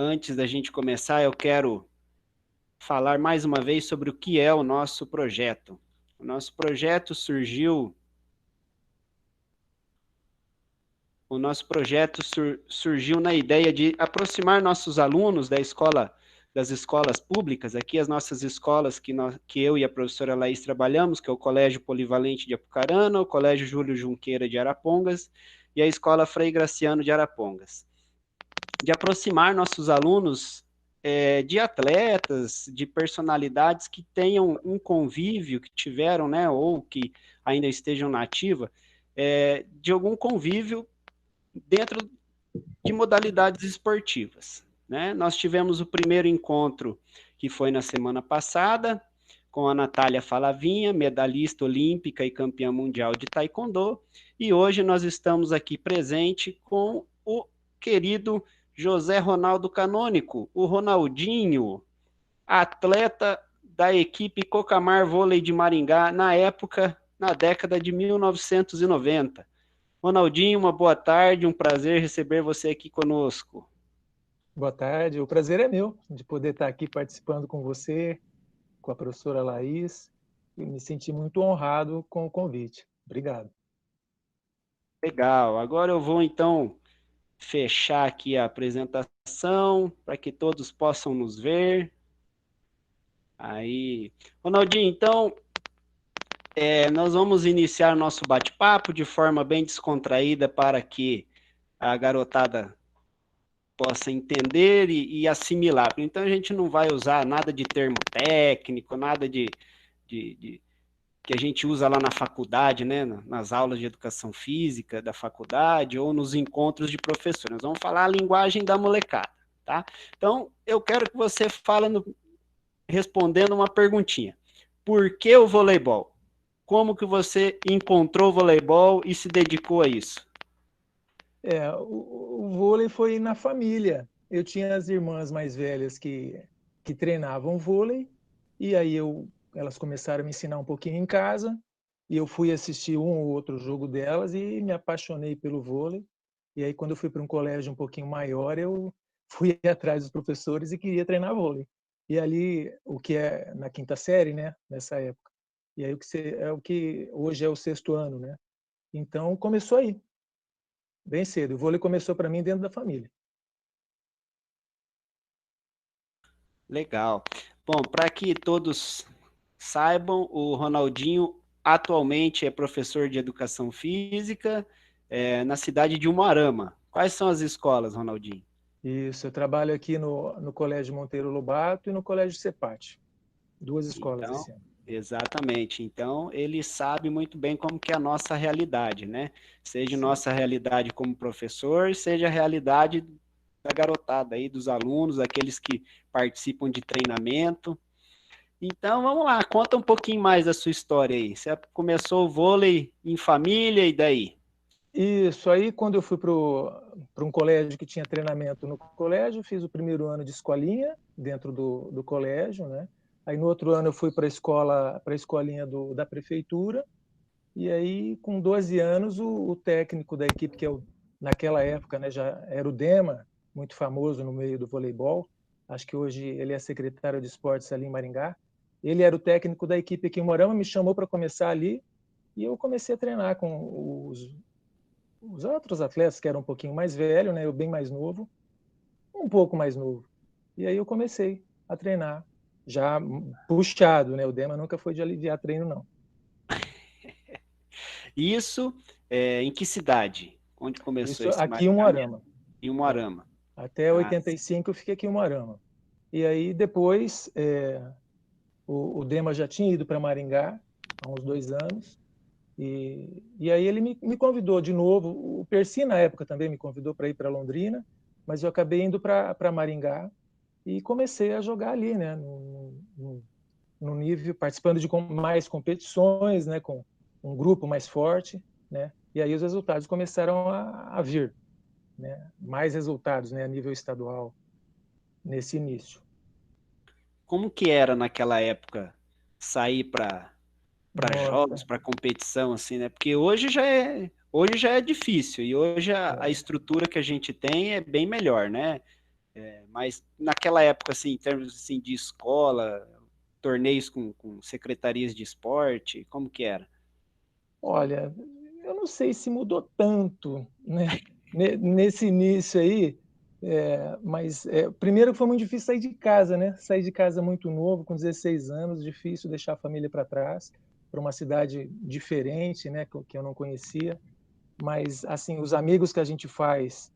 Antes da gente começar, eu quero falar mais uma vez sobre o que é o nosso projeto. O nosso projeto surgiu na ideia de aproximar nossos alunos das escolas públicas, aqui as nossas escolas que eu e a professora Laís trabalhamos, que é o Colégio Polivalente de Apucarana, o Colégio Júlio Junqueira de Arapongas e a Escola Frei Graciano de Arapongas. De aproximar nossos alunos de atletas, de personalidades que tenham um convívio, que tiveram, né, ou que ainda estejam na ativa, de algum convívio dentro de modalidades esportivas. Né? Nós tivemos o primeiro encontro, que foi na semana passada, com a Natália Falavinha, medalhista olímpica e campeã mundial de taekwondo, e hoje nós estamos aqui presente com o querido José Ronaldo Canônico, o Ronaldinho, atleta da equipe Cocamar Vôlei de Maringá, na década de 1990. Ronaldinho, uma boa tarde, um prazer receber você aqui conosco. Boa tarde, o prazer é meu de poder estar aqui participando com você, com a professora Laís, e me senti muito honrado com o convite. Obrigado. Legal, agora eu vou então fechar aqui a apresentação para que todos possam nos ver. Aí, Ronaldinho, então, nós vamos iniciar nosso bate-papo de forma bem descontraída para que a garotada possa entender e assimilar. Então, a gente não vai usar nada de termo técnico, nada de que a gente usa lá na faculdade, né, nas aulas de educação física da faculdade ou nos encontros de professores. Nós vamos falar a linguagem da molecada, tá? Então, eu quero que você fale respondendo uma perguntinha. Por que o voleibol? Como que você encontrou o voleibol e se dedicou a isso? O vôlei foi na família. Eu tinha as irmãs mais velhas que treinavam vôlei, e aí elas começaram a me ensinar um pouquinho em casa, e eu fui assistir um ou outro jogo delas e me apaixonei pelo vôlei. E aí, quando eu fui para um colégio um pouquinho maior, eu fui atrás dos professores e queria treinar vôlei. E ali, o que é na quinta série, né, nessa época. E aí, é o que hoje é o sexto ano, né? Então, começou aí, bem cedo. O vôlei começou para mim dentro da família. Legal. Bom, para que todos saibam, o Ronaldinho atualmente é professor de educação física na cidade de Umuarama. Quais são as escolas, Ronaldinho? Isso, eu trabalho aqui no Colégio Monteiro Lobato e no Colégio Cepate. Duas escolas Então, esse ano. exatamente. Então, ele sabe muito bem como que é a nossa realidade, né? Seja Sim. nossa realidade como professor, seja a realidade da garotada aí, dos alunos, aqueles que participam de treinamento. Então, vamos lá, conta um pouquinho mais da sua história aí. Você começou o vôlei em família e daí? Isso, aí quando eu fui para um colégio que tinha treinamento no colégio, fiz o primeiro ano de escolinha dentro do colégio, né? Aí no outro ano eu fui para a escolinha da prefeitura, e aí com 12 anos o técnico da equipe, naquela época, né, já era o Dema, muito famoso no meio do voleibol, acho que hoje ele é secretário de esportes ali em Maringá, ele era o técnico da equipe aqui em Morama, me chamou para começar ali, e eu comecei a treinar com os outros atletas que eram um pouquinho mais velhos, né? Eu bem mais novo, um pouco mais novo. E aí eu comecei a treinar, já puxado, né? O Dema nunca foi de aliviar treino, não. Isso em que cidade? Onde começou Isso esse aqui em marcamento? Umuarama. Em É. Umuarama. Até Ah, 85 eu fiquei aqui em Umuarama. E aí depois o Dema já tinha ido para Maringá há uns 2 anos. E aí ele me convidou de novo. O Percy, na época, também me convidou para ir para Londrina, mas eu acabei indo para Maringá e comecei a jogar ali, né, no nível, participando de mais competições, né, com um grupo mais forte, né, e aí os resultados começaram a vir, né, mais resultados, né, a nível estadual nesse início. como que era naquela época sair para jogos, Nossa, para competição, assim, né? Porque hoje já é difícil e hoje a estrutura que a gente tem é bem melhor, né? Mas naquela época, assim, em termos assim, de escola, torneios com secretarias de esporte, como que era? Olha, eu não sei se mudou tanto, né, nesse início aí, mas, primeiro foi muito difícil sair de casa, né, sair de casa muito novo, com 16 anos, difícil deixar a família para trás, para uma cidade diferente, né, que eu não conhecia, mas, assim, os amigos que a gente faz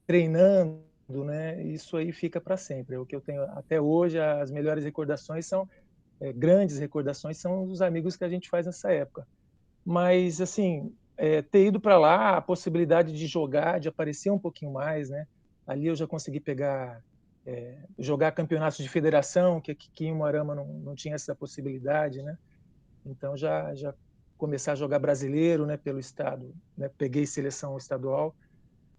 treinando, né, isso aí fica para sempre, é o que eu tenho até hoje, as melhores recordações são, grandes recordações são os amigos que a gente faz nessa época. Mas, assim, ter ido para lá, a possibilidade de jogar, de aparecer um pouquinho mais, né? Ali eu já consegui pegar, jogar campeonatos de federação, que aqui em Umuarama não tinha essa possibilidade, né? Então já começar a jogar brasileiro, né, pelo estado, né? Peguei seleção estadual,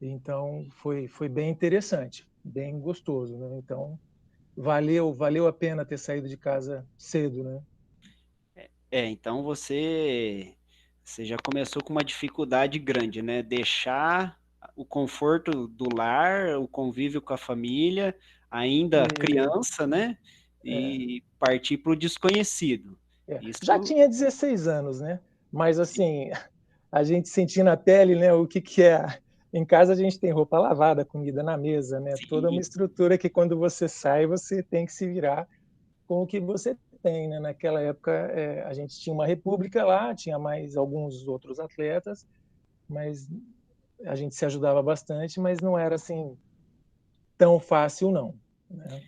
então foi bem interessante, bem gostoso, né? Então valeu a pena ter saído de casa cedo, né? Então você já começou com uma dificuldade grande, né? Deixar o conforto do lar, o convívio com a família, ainda E, criança, né? é, E partir para o desconhecido. Já Isso, tinha 16 anos, né? Mas assim, a gente sentia na pele, né, o que que é. Em casa a gente tem roupa lavada, comida na mesa, né? Toda uma sim, estrutura que quando você sai, você tem que se virar com o que você tem, né? Naquela época, a gente tinha uma república lá, tinha mais alguns outros atletas, mas a gente se ajudava bastante, mas não era assim tão fácil não, né?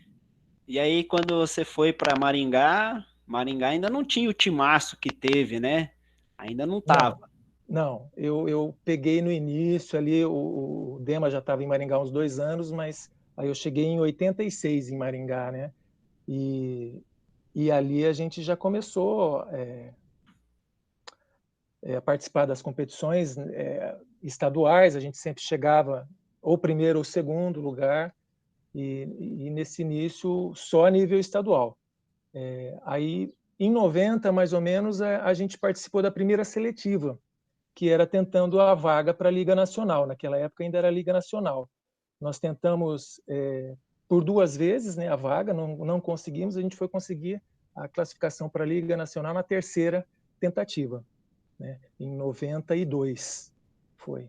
e aí, quando você foi para Maringá, Maringá ainda não tinha o timaço que teve, né? Ainda não Não, estava. não. Eu peguei no início ali, o Dema já estava em Maringá há uns 2 anos, mas aí eu cheguei em 86 em Maringá, né? E, e ali a gente já começou a participar das competições estaduais, a gente sempre chegava ou primeiro ou segundo lugar, e nesse início só a nível estadual. Aí, em 90, mais ou menos, a gente participou da primeira seletiva, que era tentando a vaga para a Liga Nacional. Naquela época ainda era a Liga Nacional. Nós tentamos por 2 vezes, né, a vaga, não conseguimos, a gente foi conseguir a classificação para a Liga Nacional na terceira tentativa, né, em 92 foi.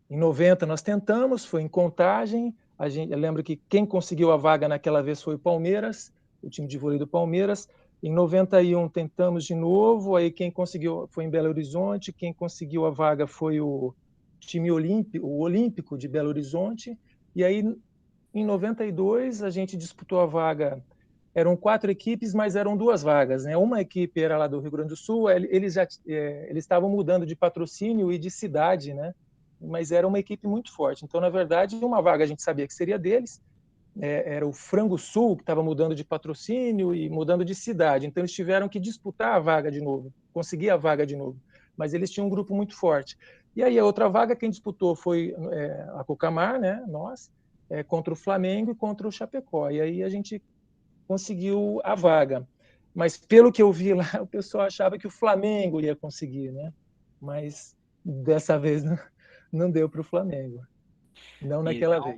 Em 90 nós tentamos, foi em Contagem, eu lembro que quem conseguiu a vaga naquela vez foi o Palmeiras, o time de vôlei do Palmeiras. Em 91 tentamos de novo, aí quem conseguiu foi em Belo Horizonte, quem conseguiu a vaga foi o time olímpico, o Olímpico de Belo Horizonte, e aí em 92 a gente disputou a vaga, eram 4 equipes, mas eram 2 vagas, né? Uma equipe era lá do Rio Grande do Sul, eles estavam mudando de patrocínio e de cidade, né? Mas era uma equipe muito forte. Então, na verdade, uma vaga a gente sabia que seria deles, era o Frango Sul, que estava mudando de patrocínio e mudando de cidade. Então, eles tiveram que disputar a vaga de novo, conseguir a vaga de novo. Mas eles tinham um grupo muito forte. E aí, a outra vaga, quem disputou foi a Cocamar, né? Nós, contra o Flamengo e contra o Chapecó. E aí a gente conseguiu a vaga. Mas, pelo que eu vi lá, o pessoal achava que o Flamengo ia conseguir, né? Mas dessa vez não deu para o Flamengo. Não E naquela vez.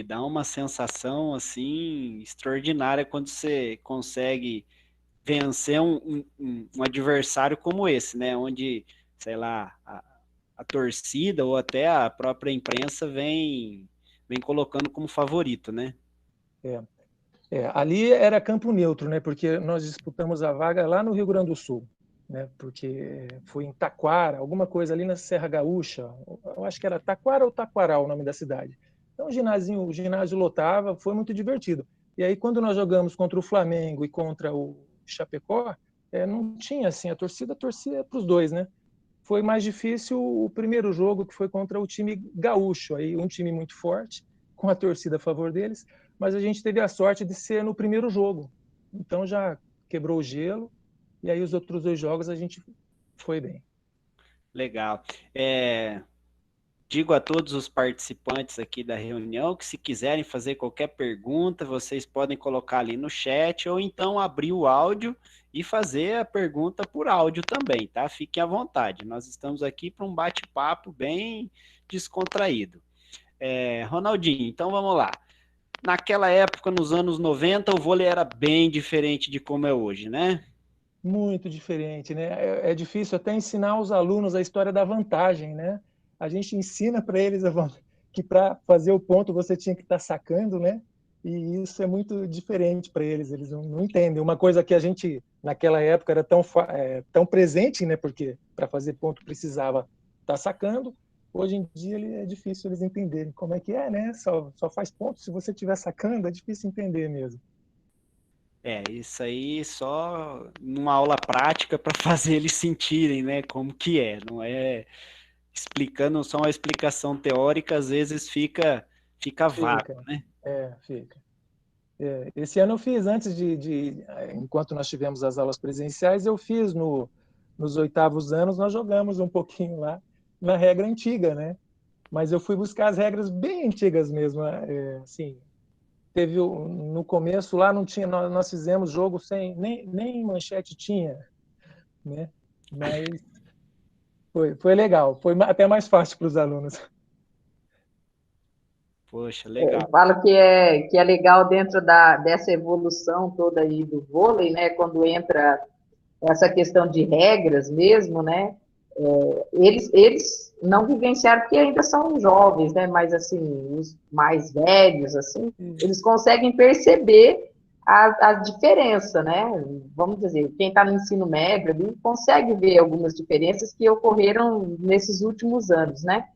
dá uma sensação assim extraordinária quando você consegue vencer um adversário como esse, né? Onde, sei lá, a torcida ou até a própria imprensa vem colocando como favorito, né? É. Ali era campo neutro, né? Porque nós disputamos a vaga lá no Rio Grande do Sul, né? Porque foi em Taquara, alguma coisa ali na Serra Gaúcha. Eu acho que era Taquara ou Taquaral o nome da cidade. Então o ginásio lotava, foi muito divertido. E aí quando nós jogamos contra o Flamengo e contra o Chapecó, não tinha assim, a torcida torcia para os dois, né? Foi mais difícil o primeiro jogo, que foi contra o time gaúcho, aí um time muito forte, com a torcida a favor deles, mas a gente teve a sorte de ser no primeiro jogo. Então já quebrou o gelo, e aí os outros 2 jogos a gente foi bem. Legal. Digo a todos os participantes aqui da reunião que se quiserem fazer qualquer pergunta, vocês podem colocar ali no chat ou então abrir o áudio e fazer a pergunta por áudio também, tá? Fiquem à vontade. Nós estamos aqui para um bate-papo bem descontraído. Ronaldinho, então vamos lá. Naquela época, nos anos 90, o vôlei era bem diferente de como é hoje, né? Muito diferente, né? É difícil até ensinar os alunos a história da vantagem, né? A gente ensina para eles que para fazer o ponto você tinha que estar sacando, né? E isso é muito diferente para eles, eles não entendem. Uma coisa que a gente, naquela época, era tão presente, né? Porque para fazer ponto precisava estar sacando. Hoje em dia é difícil eles entenderem como é que é, né? Só faz ponto se você estiver sacando, é difícil entender mesmo. Isso aí só numa aula prática para fazer eles sentirem, né, como que é, não é explicando só uma explicação teórica, às vezes fica vago, Fica, né? fica. Esse ano eu fiz, enquanto nós tivemos as aulas presenciais, eu fiz nos oitavos anos, nós jogamos um pouquinho lá na regra antiga, né? Mas eu fui buscar as regras bem antigas mesmo. Assim, no começo lá não tinha, nós fizemos jogo sem, nem manchete tinha, né? Mas foi legal, foi até mais fácil para os alunos. Poxa, Eu legal. falo que é legal dentro dessa evolução toda aí do vôlei, né? Quando entra essa questão de regras mesmo, né? Eles não vivenciaram porque ainda são jovens, né? Mas assim, os mais velhos, assim, eles conseguem perceber a diferença, né? Vamos dizer, quem está no ensino médio ali consegue ver algumas diferenças que ocorreram nesses últimos anos, né?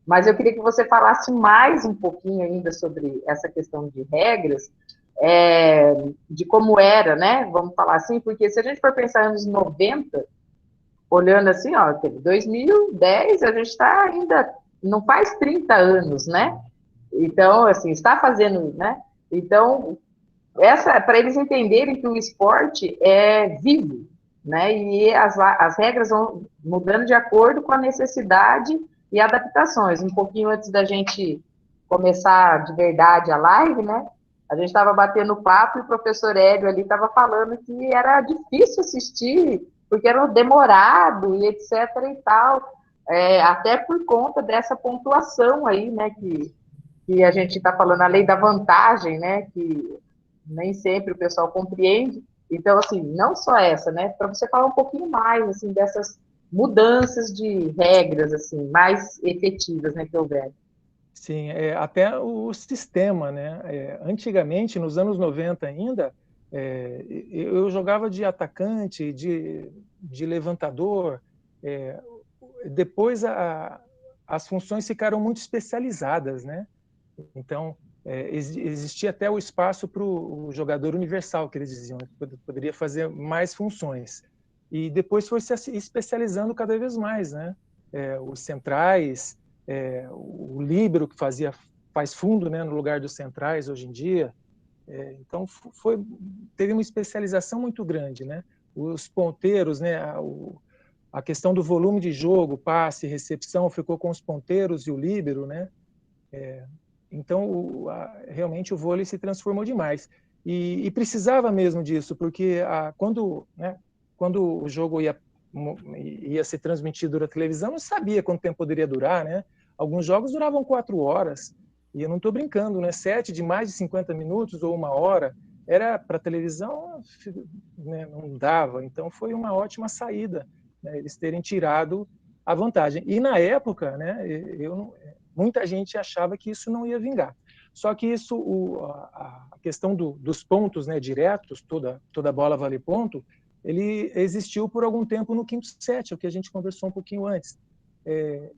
Mas eu queria que você falasse mais um pouquinho ainda sobre essa questão de regras, de como era, né? Vamos falar assim, porque se a gente for pensar nos anos 90, olhando assim, ó, 2010, a gente está ainda, não faz 30 anos, né? Então, assim, está fazendo, né? Então, para eles entenderem que o esporte é vivo, né? E as regras vão mudando de acordo com a necessidade e adaptações. Um pouquinho antes da gente começar de verdade a live, né? A gente estava batendo papo e o professor Hélio ali estava falando que era difícil assistir, porque era demorado e etc e tal, até por conta dessa pontuação aí, né? Que a gente está falando, a lei da vantagem, né? Que nem sempre o pessoal compreende. Então, assim, não só essa, né? Para você falar um pouquinho mais, assim, dessas mudanças de regras, assim, mais efetivas, né, que houver. Sim, até o sistema, né? Antigamente, nos anos 90 ainda, eu jogava de atacante, de levantador. é, Depois as funções ficaram muito especializadas, né? Então, existia até o espaço para o jogador universal, que eles diziam, né? Poderia fazer mais funções. E depois foi se especializando cada vez mais, né? Os centrais, o líbero que faz fundo, né, no lugar dos centrais hoje em dia. Então, teve uma especialização muito grande, né? Os ponteiros, né? A questão do volume de jogo, passe, recepção, ficou com os ponteiros e o líbero, né? Então, realmente o vôlei se transformou demais. E precisava mesmo disso, porque quando o jogo ia ser transmitido na televisão, não sabia quanto tempo poderia durar, né? Alguns jogos duravam 4 horas, e eu não estou brincando, né? Sete de mais de 50 minutos ou 1 hora, era para televisão, né? Não dava. Então, foi uma ótima saída, né? Eles terem tirado a vantagem. E na época, né? Muita gente achava que isso não ia vingar. Só que a questão dos pontos, né, diretos, toda bola vale ponto, ele existiu por algum tempo no quinto set, o que a gente conversou um pouquinho antes.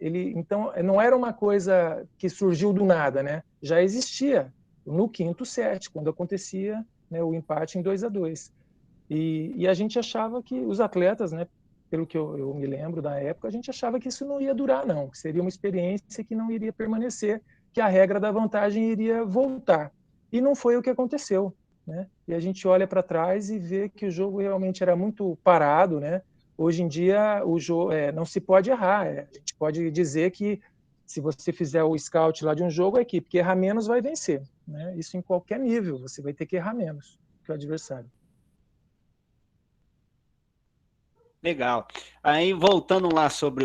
Então, não era uma coisa que surgiu do nada, né? Já existia no quinto set, quando acontecia, né, o empate em 2-2. E a gente achava que os atletas, né, pelo que eu me lembro da época, a gente achava que isso não ia durar, não, que seria uma experiência que não iria permanecer, que a regra da vantagem iria voltar. E não foi o que aconteceu, né? E a gente olha para trás e vê que o jogo realmente era muito parado, né? Hoje em dia o jogo não se pode errar. A gente pode dizer que se você fizer o scout lá de um jogo, a equipe que errar menos vai vencer, né? Isso em qualquer nível, você vai ter que errar menos que o adversário. Legal. Aí, voltando lá sobre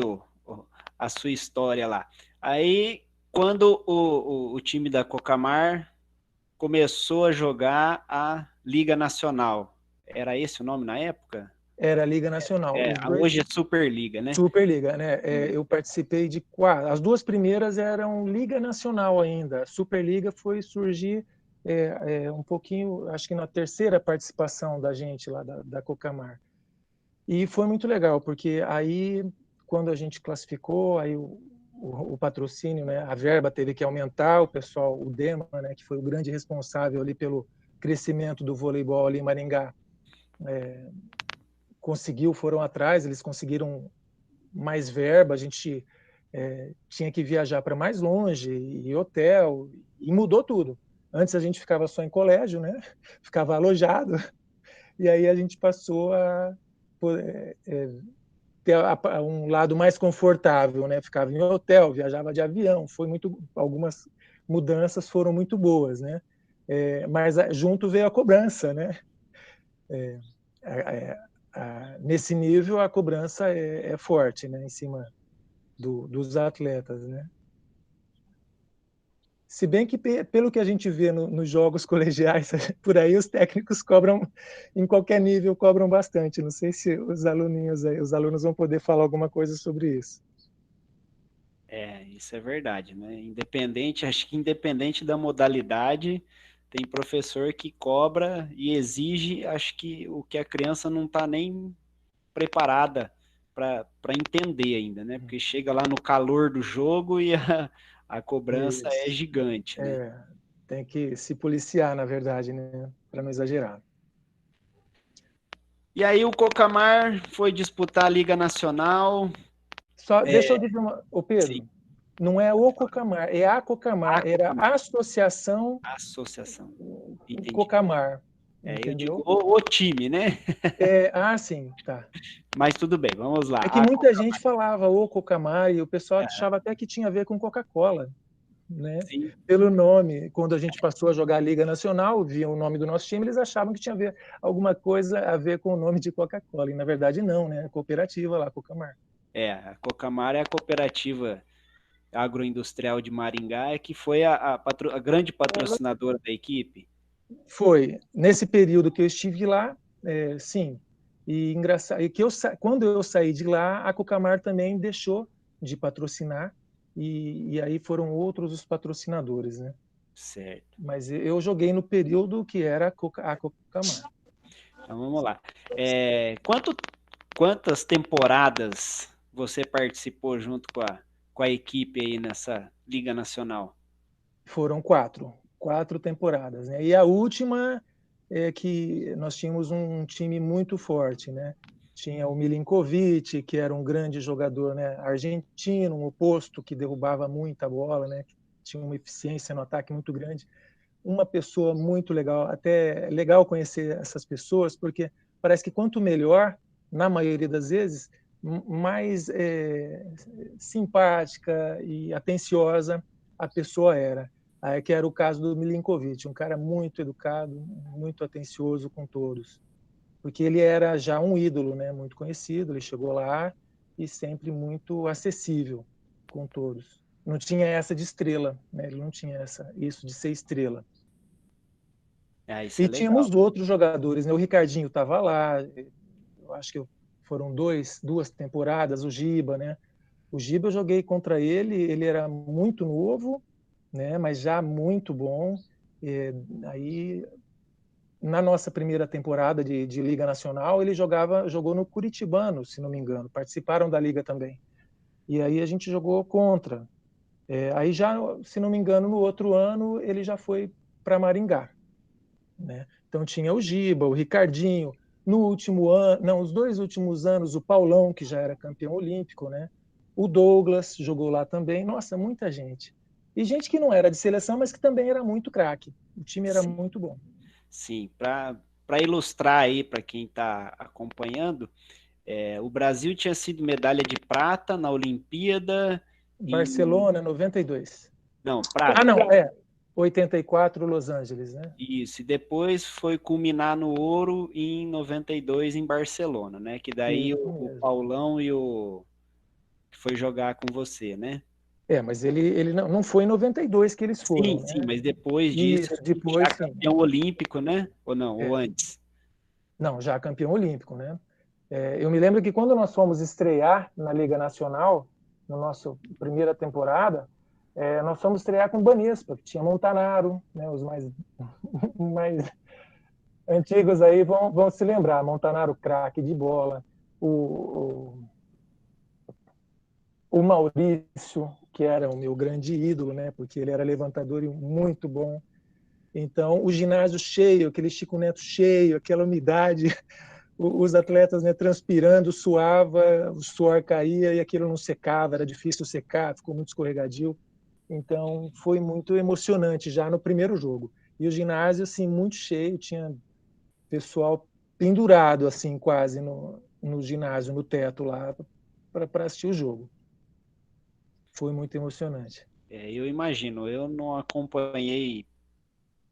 a sua história lá. Aí, quando o time da Cocamar começou a jogar a Liga Nacional. Era esse o nome na época? Era a Liga Nacional. Hoje é Superliga, né? Superliga, né? Eu participei de 4. As 2 primeiras eram Liga Nacional ainda. A Superliga foi surgir um pouquinho, acho que na terceira participação da gente lá da Cocamar. E foi muito legal, porque aí, quando a gente classificou, aí o patrocínio, né, a verba teve que aumentar, o pessoal, o DEMA, né, que foi o grande responsável ali pelo crescimento do voleibol ali em Maringá, foram atrás, eles conseguiram mais verba, a gente tinha que viajar para mais longe, e hotel, e mudou tudo. Antes a gente ficava só em colégio, né, ficava alojado, e aí a gente passou a ter um lado mais confortável, né? Ficava em hotel, viajava de avião, algumas mudanças foram muito boas, né? Mas junto veio a cobrança, né? Nesse nível a cobrança é forte, né? Em cima dos atletas, né? Se bem que, pelo que a gente vê nos jogos colegiais, por aí os técnicos cobram, em qualquer nível, cobram bastante. Não sei se os alunos vão poder falar alguma coisa sobre isso. Isso é verdade, né? Acho que independente da modalidade, tem professor que cobra e exige, acho que o que a criança não está nem preparada para entender ainda, né? Porque chega lá no calor do jogo e a cobrança é gigante, né? Tem que se policiar, na verdade, né? Para não exagerar. E aí o Cocamar foi disputar a Liga Nacional. Deixa eu dizer Pedro, sim. Não é o Cocamar, é a Cocamar, era a Associação Entendi. Cocamar. Eu digo o time, né? Sim, tá. Mas tudo bem, vamos lá. É que muita gente falava o Cocamar e o pessoal achava até que tinha a ver com Coca-Cola, né? Sim. Pelo nome. Quando a gente passou a jogar a Liga Nacional, viam o nome do nosso time, eles achavam que tinha alguma coisa a ver com o nome de Coca-Cola. E na verdade não, né? A cooperativa lá, Cocamar. A Cocamar é a cooperativa agroindustrial de Maringá, que foi a grande patrocinadora da equipe. Foi. Nesse período que eu estive lá, sim. E engraçado, quando eu saí de lá, a Cocamar também deixou de patrocinar, e aí foram outros os patrocinadores, né? Certo. Mas eu joguei no período que era a Cocamar. Então vamos lá. Quantas temporadas você participou junto com a equipe aí nessa Liga Nacional? Foram 4 temporadas, né? E a última é que nós tínhamos um time muito forte, né? Tinha o Milinkovic, que era um grande jogador, né, argentino, um oposto que derrubava muita bola, né? Tinha uma eficiência no ataque muito grande. Uma pessoa muito legal, até legal conhecer essas pessoas, porque parece que quanto melhor, na maioria das vezes, mais simpática e atenciosa a pessoa era. Que era o caso do Milinkovic, um cara muito educado, muito atencioso com todos, porque ele era já um ídolo, né, muito conhecido, ele chegou lá e sempre muito acessível com todos. Não tinha essa de estrela, né, ele não tinha isso de ser estrela. Isso e é legal. Tínhamos outros jogadores, né, o Ricardinho estava lá, eu acho que foram 2 temporadas, o Giba, né? O Giba eu joguei contra ele era muito novo, né, mas já muito bom. Aí, na nossa primeira temporada de Liga Nacional, ele jogou no Curitibano, se não me engano. Participaram da Liga também. E aí a gente jogou contra. Aí já, se não me engano, no outro ano, ele já foi para Maringá, né? Então tinha o Giba, o Ricardinho. No último ano, não, os 2 últimos anos, o Paulão, que já era campeão olímpico, né? O Douglas jogou lá também. Nossa, muita gente. E gente que não era de seleção, mas que também era muito craque. O time era muito bom. Sim, para ilustrar aí para quem está acompanhando, o Brasil tinha sido medalha de prata na Olimpíada. Barcelona, 92. Não, prata. 84, Los Angeles, né? Isso, e depois foi culminar no ouro em 92 em Barcelona, né? Que daí o Paulão que foi jogar com você, né? Mas ele não foi em 92 que eles foram, Sim, né? mas depois disso, Isso, já depois sim. campeão olímpico, né? Ou não, ou É. antes? Não, já campeão olímpico, né? Eu me lembro que quando nós fomos estrear na Liga Nacional, na nossa primeira temporada, nós fomos estrear com Banespa, que tinha Montanaro, né? Os mais antigos aí vão se lembrar. Montanaro, craque de bola. O, o Maurício, que era o meu grande ídolo, né? Porque ele era levantador e muito bom. Então, o ginásio cheio, aquele Chico Neto cheio, aquela umidade, os atletas, né, transpirando, suava, o suor caía e aquilo não secava, era difícil secar, ficou muito escorregadio. Então, foi muito emocionante já no primeiro jogo. E o ginásio, assim, muito cheio, tinha pessoal pendurado, assim, quase no ginásio, no teto lá, para assistir o jogo. Foi muito emocionante. Eu imagino, eu não acompanhei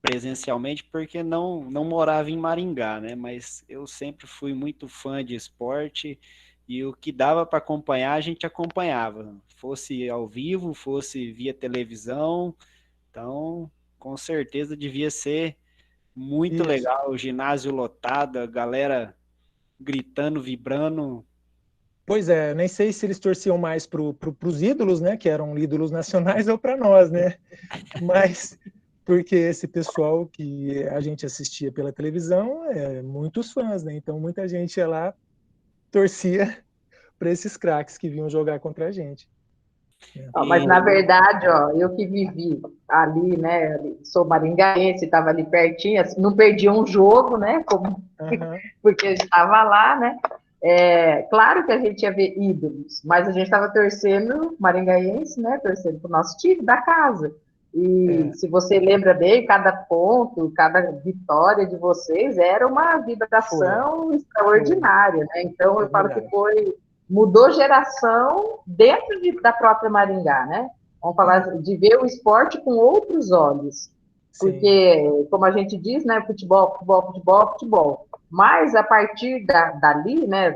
presencialmente porque não morava em Maringá, né? Mas eu sempre fui muito fã de esporte e o que dava para acompanhar a gente acompanhava, fosse ao vivo, fosse via televisão. Então, com certeza devia ser muito Isso. legal, o ginásio lotado, a galera gritando, vibrando. Pois é, nem sei se eles torciam mais para os ídolos, né, que eram ídolos nacionais, ou para nós, né? Mas porque esse pessoal que a gente assistia pela televisão muitos fãs, né? Então muita gente ia lá, torcia para esses craques que vinham jogar contra a gente, né? Ó, mas, E na verdade, ó, eu que vivi ali, né, sou maringaense, estava ali pertinho, assim, não perdi um jogo, né, como, Uhum. porque eu estava lá, né, claro que a gente ia ver ídolos, mas a gente estava torcendo, maringaense, né, torcendo para o nosso time da casa. E É, se você lembra bem, cada ponto, cada vitória de vocês era uma foi, vibração foi, extraordinária, né? Então é eu falo que verdade. mudou geração dentro da própria Maringá, né? Vamos falar de ver o esporte com outros olhos. Sim, Porque, como a gente diz, né, futebol, futebol, futebol, futebol. Mas a partir dali, né,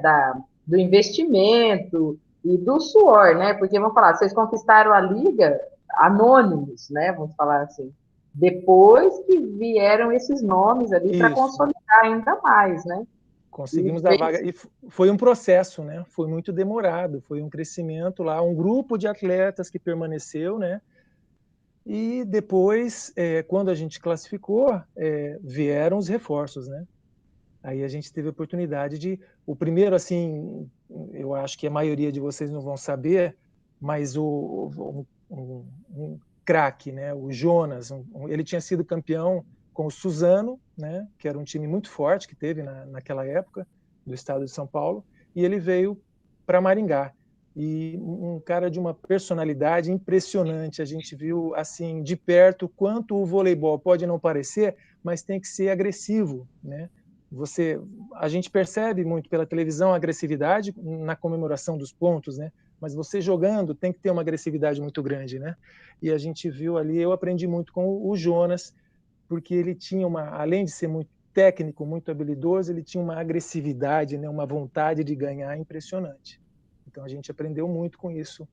do investimento e do suor, né? Porque, vamos falar, vocês conquistaram a Liga anônimos, né? Vamos falar assim. Depois que vieram esses nomes ali para isso. consolidar ainda mais, né? E Conseguimos a vaga e foi um processo, né? Foi muito demorado, foi um crescimento lá, um grupo de atletas que permaneceu, né? E depois, quando a gente classificou, vieram os reforços, né? Aí a gente teve a oportunidade o primeiro, assim, eu acho que a maioria de vocês não vão saber, mas um craque, né? O Jonas, ele tinha sido campeão com o Suzano, né? Que era um time muito forte que teve naquela época do estado de São Paulo, e ele veio para Maringá. E um cara de uma personalidade impressionante. A gente viu assim de perto quanto o voleibol pode não parecer, mas tem que ser agressivo, né? A gente percebe muito pela televisão a agressividade na comemoração dos pontos, né? Mas você jogando tem que ter uma agressividade muito grande, né? E a gente viu ali, eu aprendi muito com o Jonas, porque ele tinha além de ser muito técnico, muito habilidoso, ele tinha uma agressividade, né? Uma vontade de ganhar impressionante. Então a gente aprendeu muito com isso,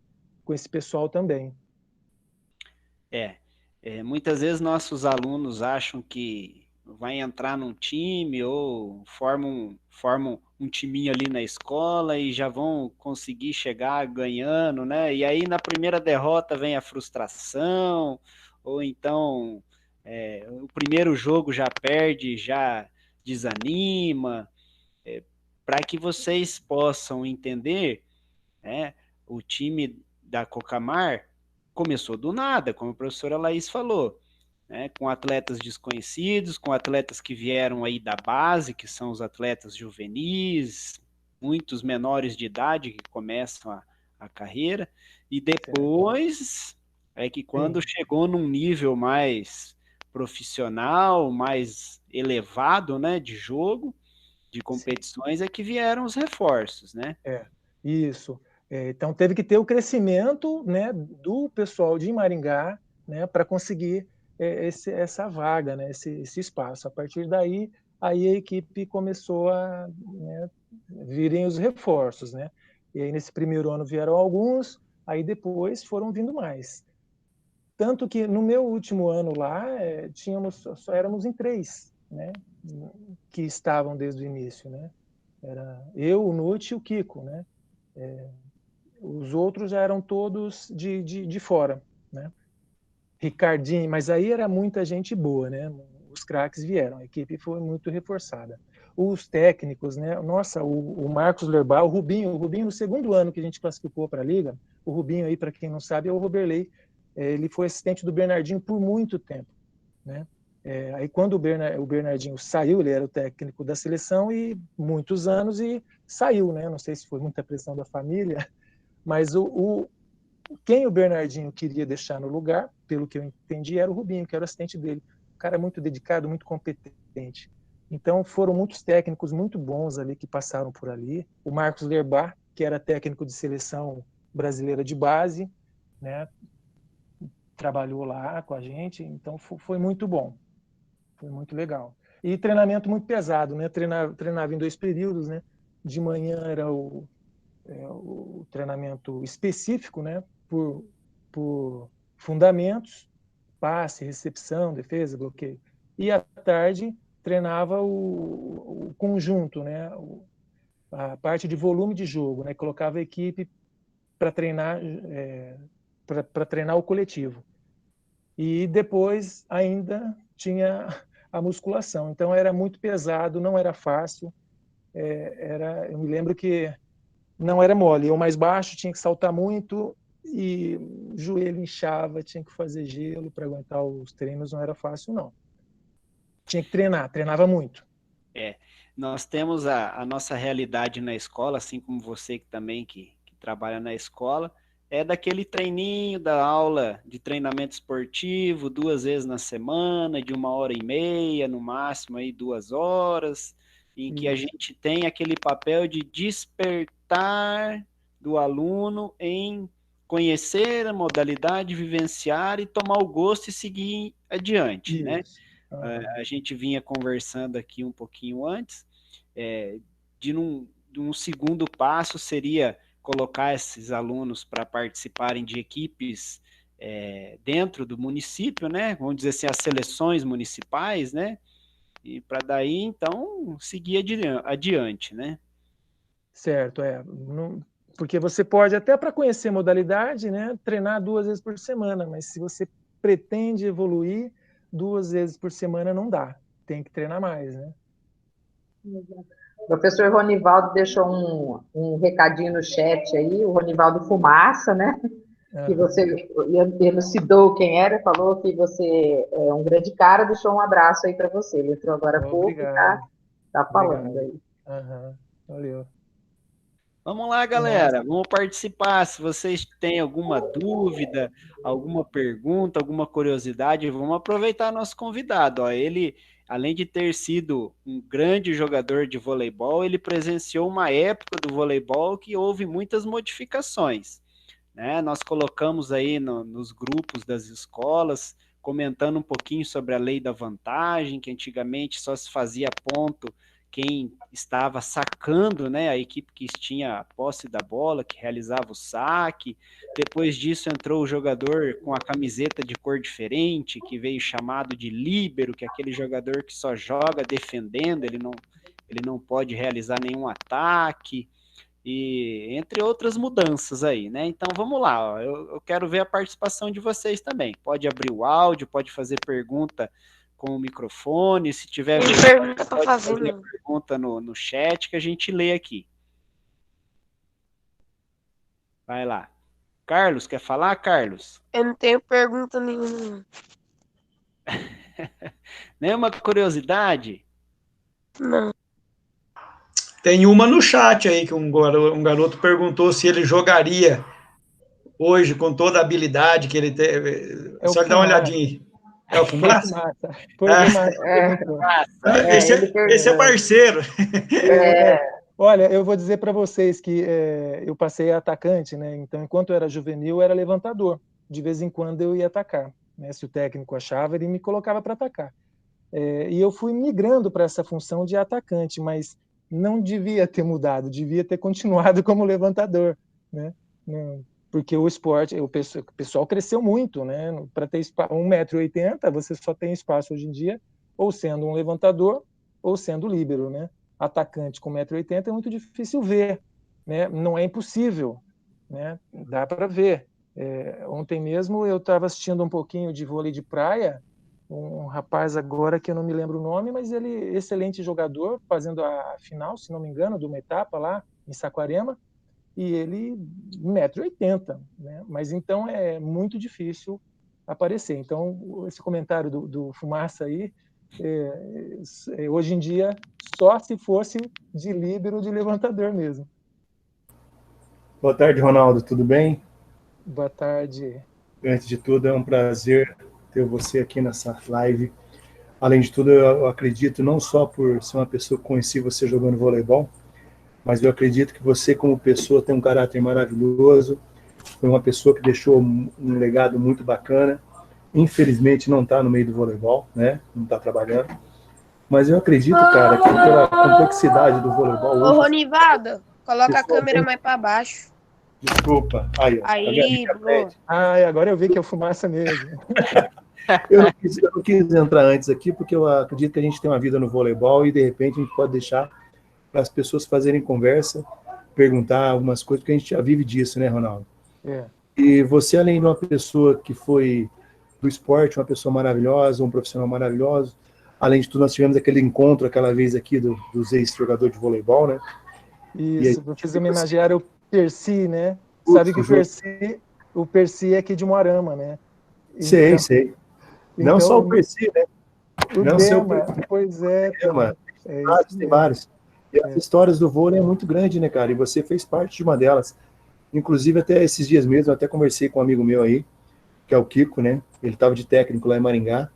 com esse pessoal também. é, muitas vezes nossos alunos acham que vai entrar num time ou formam um timinho ali na escola e já vão conseguir chegar ganhando, né? E aí na primeira derrota vem a frustração, ou então o primeiro jogo já perde, já desanima, para que vocês possam entender, né? O time da Cocamar começou do nada, como a professora Laís falou, né? Com atletas desconhecidos, com atletas que vieram aí da base, que são os atletas juvenis, muitos menores de idade que começam a carreira, e Certo? depois é que quando Sim, chegou num nível mais profissional, mais elevado, né, de jogo, de sim. competições, é que vieram os reforços, né? Isso. Então teve que ter o crescimento, né, do pessoal de Maringá, né, para conseguir essa vaga, né, esse espaço. A partir daí, aí a equipe começou né, virem os reforços, né? E aí nesse primeiro ano vieram alguns, Aí depois foram vindo mais. Tanto que no meu último ano lá, só éramos em 3, né? Que estavam desde o início, né? Era eu, o Nuti e o Kiko, né? Os outros já eram todos de fora, né? Ricardinho, mas aí era muita gente boa, né? Os craques vieram, a equipe foi muito reforçada. Os técnicos, né? Nossa, o Marcos Lerbar, o Rubinho no segundo ano que a gente classificou para a Liga, o Rubinho aí, para quem não sabe, é o Roberley, ele foi assistente do Bernardinho por muito tempo, né? Aí quando o Bernardinho saiu, ele era o técnico da seleção e muitos anos e saiu, né? Não sei se foi muita pressão da família, mas quem o Bernardinho queria deixar no lugar, pelo que eu entendi, era o Rubinho, que era o assistente dele. Um cara muito dedicado, muito competente. Então foram muitos técnicos muito bons ali que passaram por ali. O Marcos Lerbar, que era técnico de seleção brasileira de base, né? Trabalhou lá com a gente, então foi muito bom. Foi muito legal. E treinamento muito pesado, né? Treinava em 2 períodos, né? De manhã era o treinamento específico, né? Por fundamentos, passe, recepção, defesa, bloqueio. E à tarde treinava o conjunto, né? A parte de volume de jogo, né? Colocava a equipe para treinar, para treinar o coletivo. E depois ainda tinha a musculação. Então era muito pesado, não era fácil. Eu me lembro que não era mole. Eu mais baixo tinha que saltar muito e o joelho inchava, tinha que fazer gelo para aguentar os treinos, não era fácil, não. Tinha que treinar, treinava muito. Nós temos a nossa realidade na escola, assim como você que também que trabalha na escola, é daquele treininho da aula de treinamento esportivo, 2 vezes na semana, de 1h30, no máximo aí 2 horas, em que a gente tem aquele papel de despertar do aluno em conhecer a modalidade, vivenciar e tomar o gosto e seguir adiante, né? A gente vinha conversando aqui um pouquinho antes, de um segundo passo seria colocar esses alunos para participarem de equipes dentro do município, né? Vamos dizer assim, as seleções municipais, né? E para daí, então, seguir adiante, né? Certo, porque você pode, até para conhecer modalidade, né, treinar 2 vezes por semana, mas se você pretende evoluir, 2 vezes por semana não dá. Tem que treinar mais, né? O professor Ronivaldo deixou um recadinho no chat aí, o Ronivaldo Fumaça, né? Que você elucidou quem era, falou que você é um grande cara, deixou um abraço aí para você. Ele entrou agora há pouco e tá falando aí. Valeu. Vamos lá, galera, vamos participar. Se vocês têm alguma dúvida, alguma pergunta, alguma curiosidade, vamos aproveitar nosso convidado. Ó, ele, além de ter sido um grande jogador de voleibol, ele presenciou uma época do voleibol que houve muitas modificações, né? Nós colocamos aí nos grupos das escolas, comentando um pouquinho sobre a lei da vantagem, que antigamente só se fazia ponto quem estava sacando, né, a equipe que tinha a posse da bola, que realizava o saque. Depois disso entrou o jogador com a camiseta de cor diferente, que veio chamado de líbero, que é aquele jogador que só joga defendendo, ele não pode realizar nenhum ataque, e entre outras mudanças aí, né? Então vamos lá, ó. Eu quero ver a participação de vocês também. Pode abrir o áudio, pode fazer pergunta com o microfone, se tiver pergunta para pode fazer pergunta no chat que a gente lê aqui. Vai lá. Carlos, quer falar, Carlos? Eu não tenho pergunta nenhuma. Nenhuma curiosidade? Não. Tem uma no chat aí, que um garoto perguntou se ele jogaria hoje com toda a habilidade que ele teve. Só ele dá uma olhadinha aí. É o Fumaça? Esse é parceiro. Olha, eu vou dizer para vocês que eu passei a atacante, né? Então, enquanto eu era juvenil, eu era levantador. De vez em quando eu ia atacar, né? Se o técnico achava, ele me colocava para atacar. E eu fui migrando para essa função de atacante, mas não devia ter mudado, devia ter continuado como levantador, né? porque o esporte, o pessoal cresceu muito, né? Para ter 1,80 m, você só tem espaço hoje em dia, ou sendo um levantador, ou sendo líbero, né? Atacante com 1,80 m é muito difícil ver, né? Não é impossível, né? Dá para ver. Ontem mesmo eu estava assistindo um pouquinho de vôlei de praia, um rapaz agora que eu não me lembro o nome, mas ele excelente jogador, fazendo a final, se não me engano, de uma etapa lá em Saquarema, e ele 1,80 m, né? Mas então é muito difícil aparecer. Então, esse comentário do Fumaça aí, hoje em dia, só se fosse de líbero, de levantador mesmo. Boa tarde, Ronaldo, tudo bem? Boa tarde. Antes de tudo, é um prazer ter você aqui nessa live. Além de tudo, eu acredito, não só por ser uma pessoa que conheci você jogando voleibol, mas eu acredito que você, como pessoa, tem um caráter maravilhoso, foi uma pessoa que deixou um legado muito bacana. Infelizmente, não está no meio do voleibol, né? Não está trabalhando. Mas eu acredito, cara, que pela complexidade do voleibol... Ô, Ronivada, coloca a câmera mais para baixo. Desculpa. Aí, Aí, agora eu vi que é o Fumaça mesmo. Eu não quis entrar antes aqui, porque eu acredito que a gente tem uma vida no voleibol e, de repente, a gente pode deixar para as pessoas fazerem conversa, perguntar algumas coisas, porque a gente já vive disso, né, Ronaldo? E você, além de uma pessoa que foi do esporte, uma pessoa maravilhosa, um profissional maravilhoso, além de tudo, nós tivemos aquele encontro, aquela vez aqui, dos ex-jogadores de voleibol, né? Isso, eu fiz homenagear o Percy, né? Sabe que o Percy é aqui de Moarama, né? Então, sei. Não só o Percy, né? Não só o Percy. Pois é. Tem vários. E as histórias do vôlei é muito grande, né, cara? E você fez parte de uma delas. Inclusive, até esses dias mesmo, eu até conversei com um amigo meu aí, que é o Kiko, né? Ele estava de técnico lá em Maringá.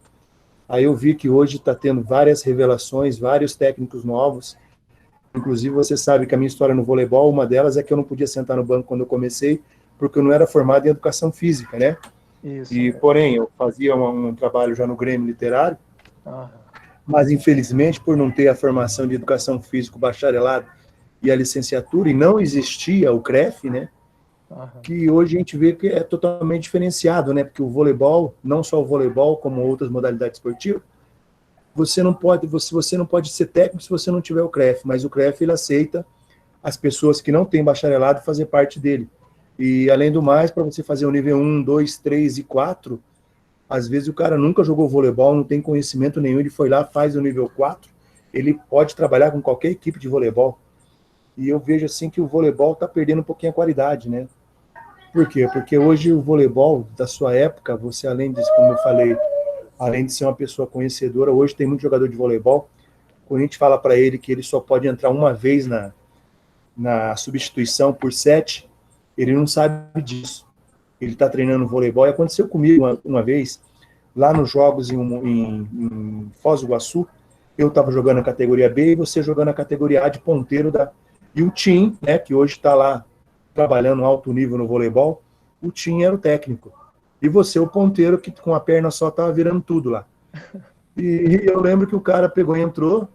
Aí eu vi que hoje está tendo várias revelações, vários técnicos novos. Inclusive, você sabe que a minha história no voleibol, uma delas é que eu não podia sentar no banco quando eu comecei, porque eu não era formado em educação física, né? Isso, porém, eu fazia um trabalho já no Grêmio Literário, mas, infelizmente, por não ter a formação de educação física, o bacharelado e a licenciatura, e não existia o CREF, né? Que hoje a gente vê que é totalmente diferenciado, né? Porque o voleibol, não só o voleibol, como outras modalidades esportivas, você não pode ser técnico se você não tiver o CREF, mas o CREF ele aceita as pessoas que não têm bacharelado fazer parte dele. E, além do mais, para você fazer o nível 1, 2, 3 e 4, às vezes o cara nunca jogou voleibol, não tem conhecimento nenhum, ele foi lá, faz o nível 4, ele pode trabalhar com qualquer equipe de voleibol. E eu vejo assim que o voleibol está perdendo um pouquinho a qualidade, né? Por quê? Porque hoje o voleibol, da sua época, você, além disso, como eu falei, além de ser uma pessoa conhecedora, hoje tem muito jogador de voleibol, quando a gente fala para ele que ele só pode entrar uma vez na substituição por set, ele não sabe disso. Ele está treinando voleibol, e aconteceu comigo uma vez, lá nos jogos em Foz do Iguaçu, eu estava jogando a categoria B e você jogando a categoria A de ponteiro e o Tim, né, que hoje está lá trabalhando alto nível no voleibol, o Tim era o técnico. E você, o ponteiro, que com a perna só estava virando tudo lá. E eu lembro que o cara pegou e entrou,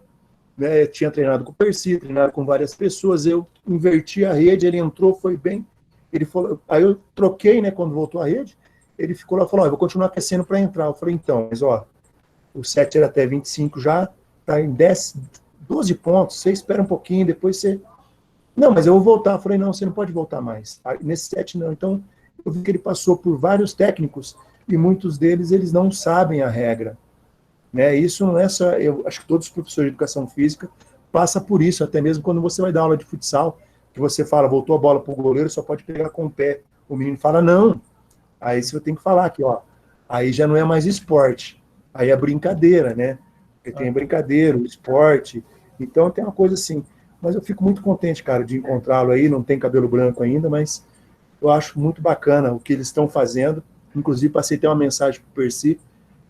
né, tinha treinado com o Percy, treinado com várias pessoas, eu inverti a rede, ele entrou, foi bem. Ele falou, aí eu troquei, né, quando voltou a rede, ele ficou lá e falou, eu vou continuar aquecendo para entrar. Eu falei, então, mas ó, o set era até 25 já, tá em 12 pontos, você espera um pouquinho, depois você... Não, mas eu vou voltar. Eu falei, não, você não pode voltar mais. Nesse set não. Então, eu vi que ele passou por vários técnicos e muitos deles, eles não sabem a regra. Né? Isso não é só... Eu acho que todos os professores de educação física passam por isso, até mesmo quando você vai dar aula de futsal, que você fala, voltou a bola para o goleiro, só pode pegar com o pé. O menino fala, não. Aí você tem que falar aqui, ó. Aí já não é mais esporte. Aí é brincadeira, né? Porque tem brincadeira, o esporte. Então tem uma coisa assim. Mas eu fico muito contente, cara, de encontrá-lo aí. Não tem cabelo branco ainda, mas eu acho muito bacana o que eles estão fazendo. Inclusive, passei até uma mensagem para o Percy,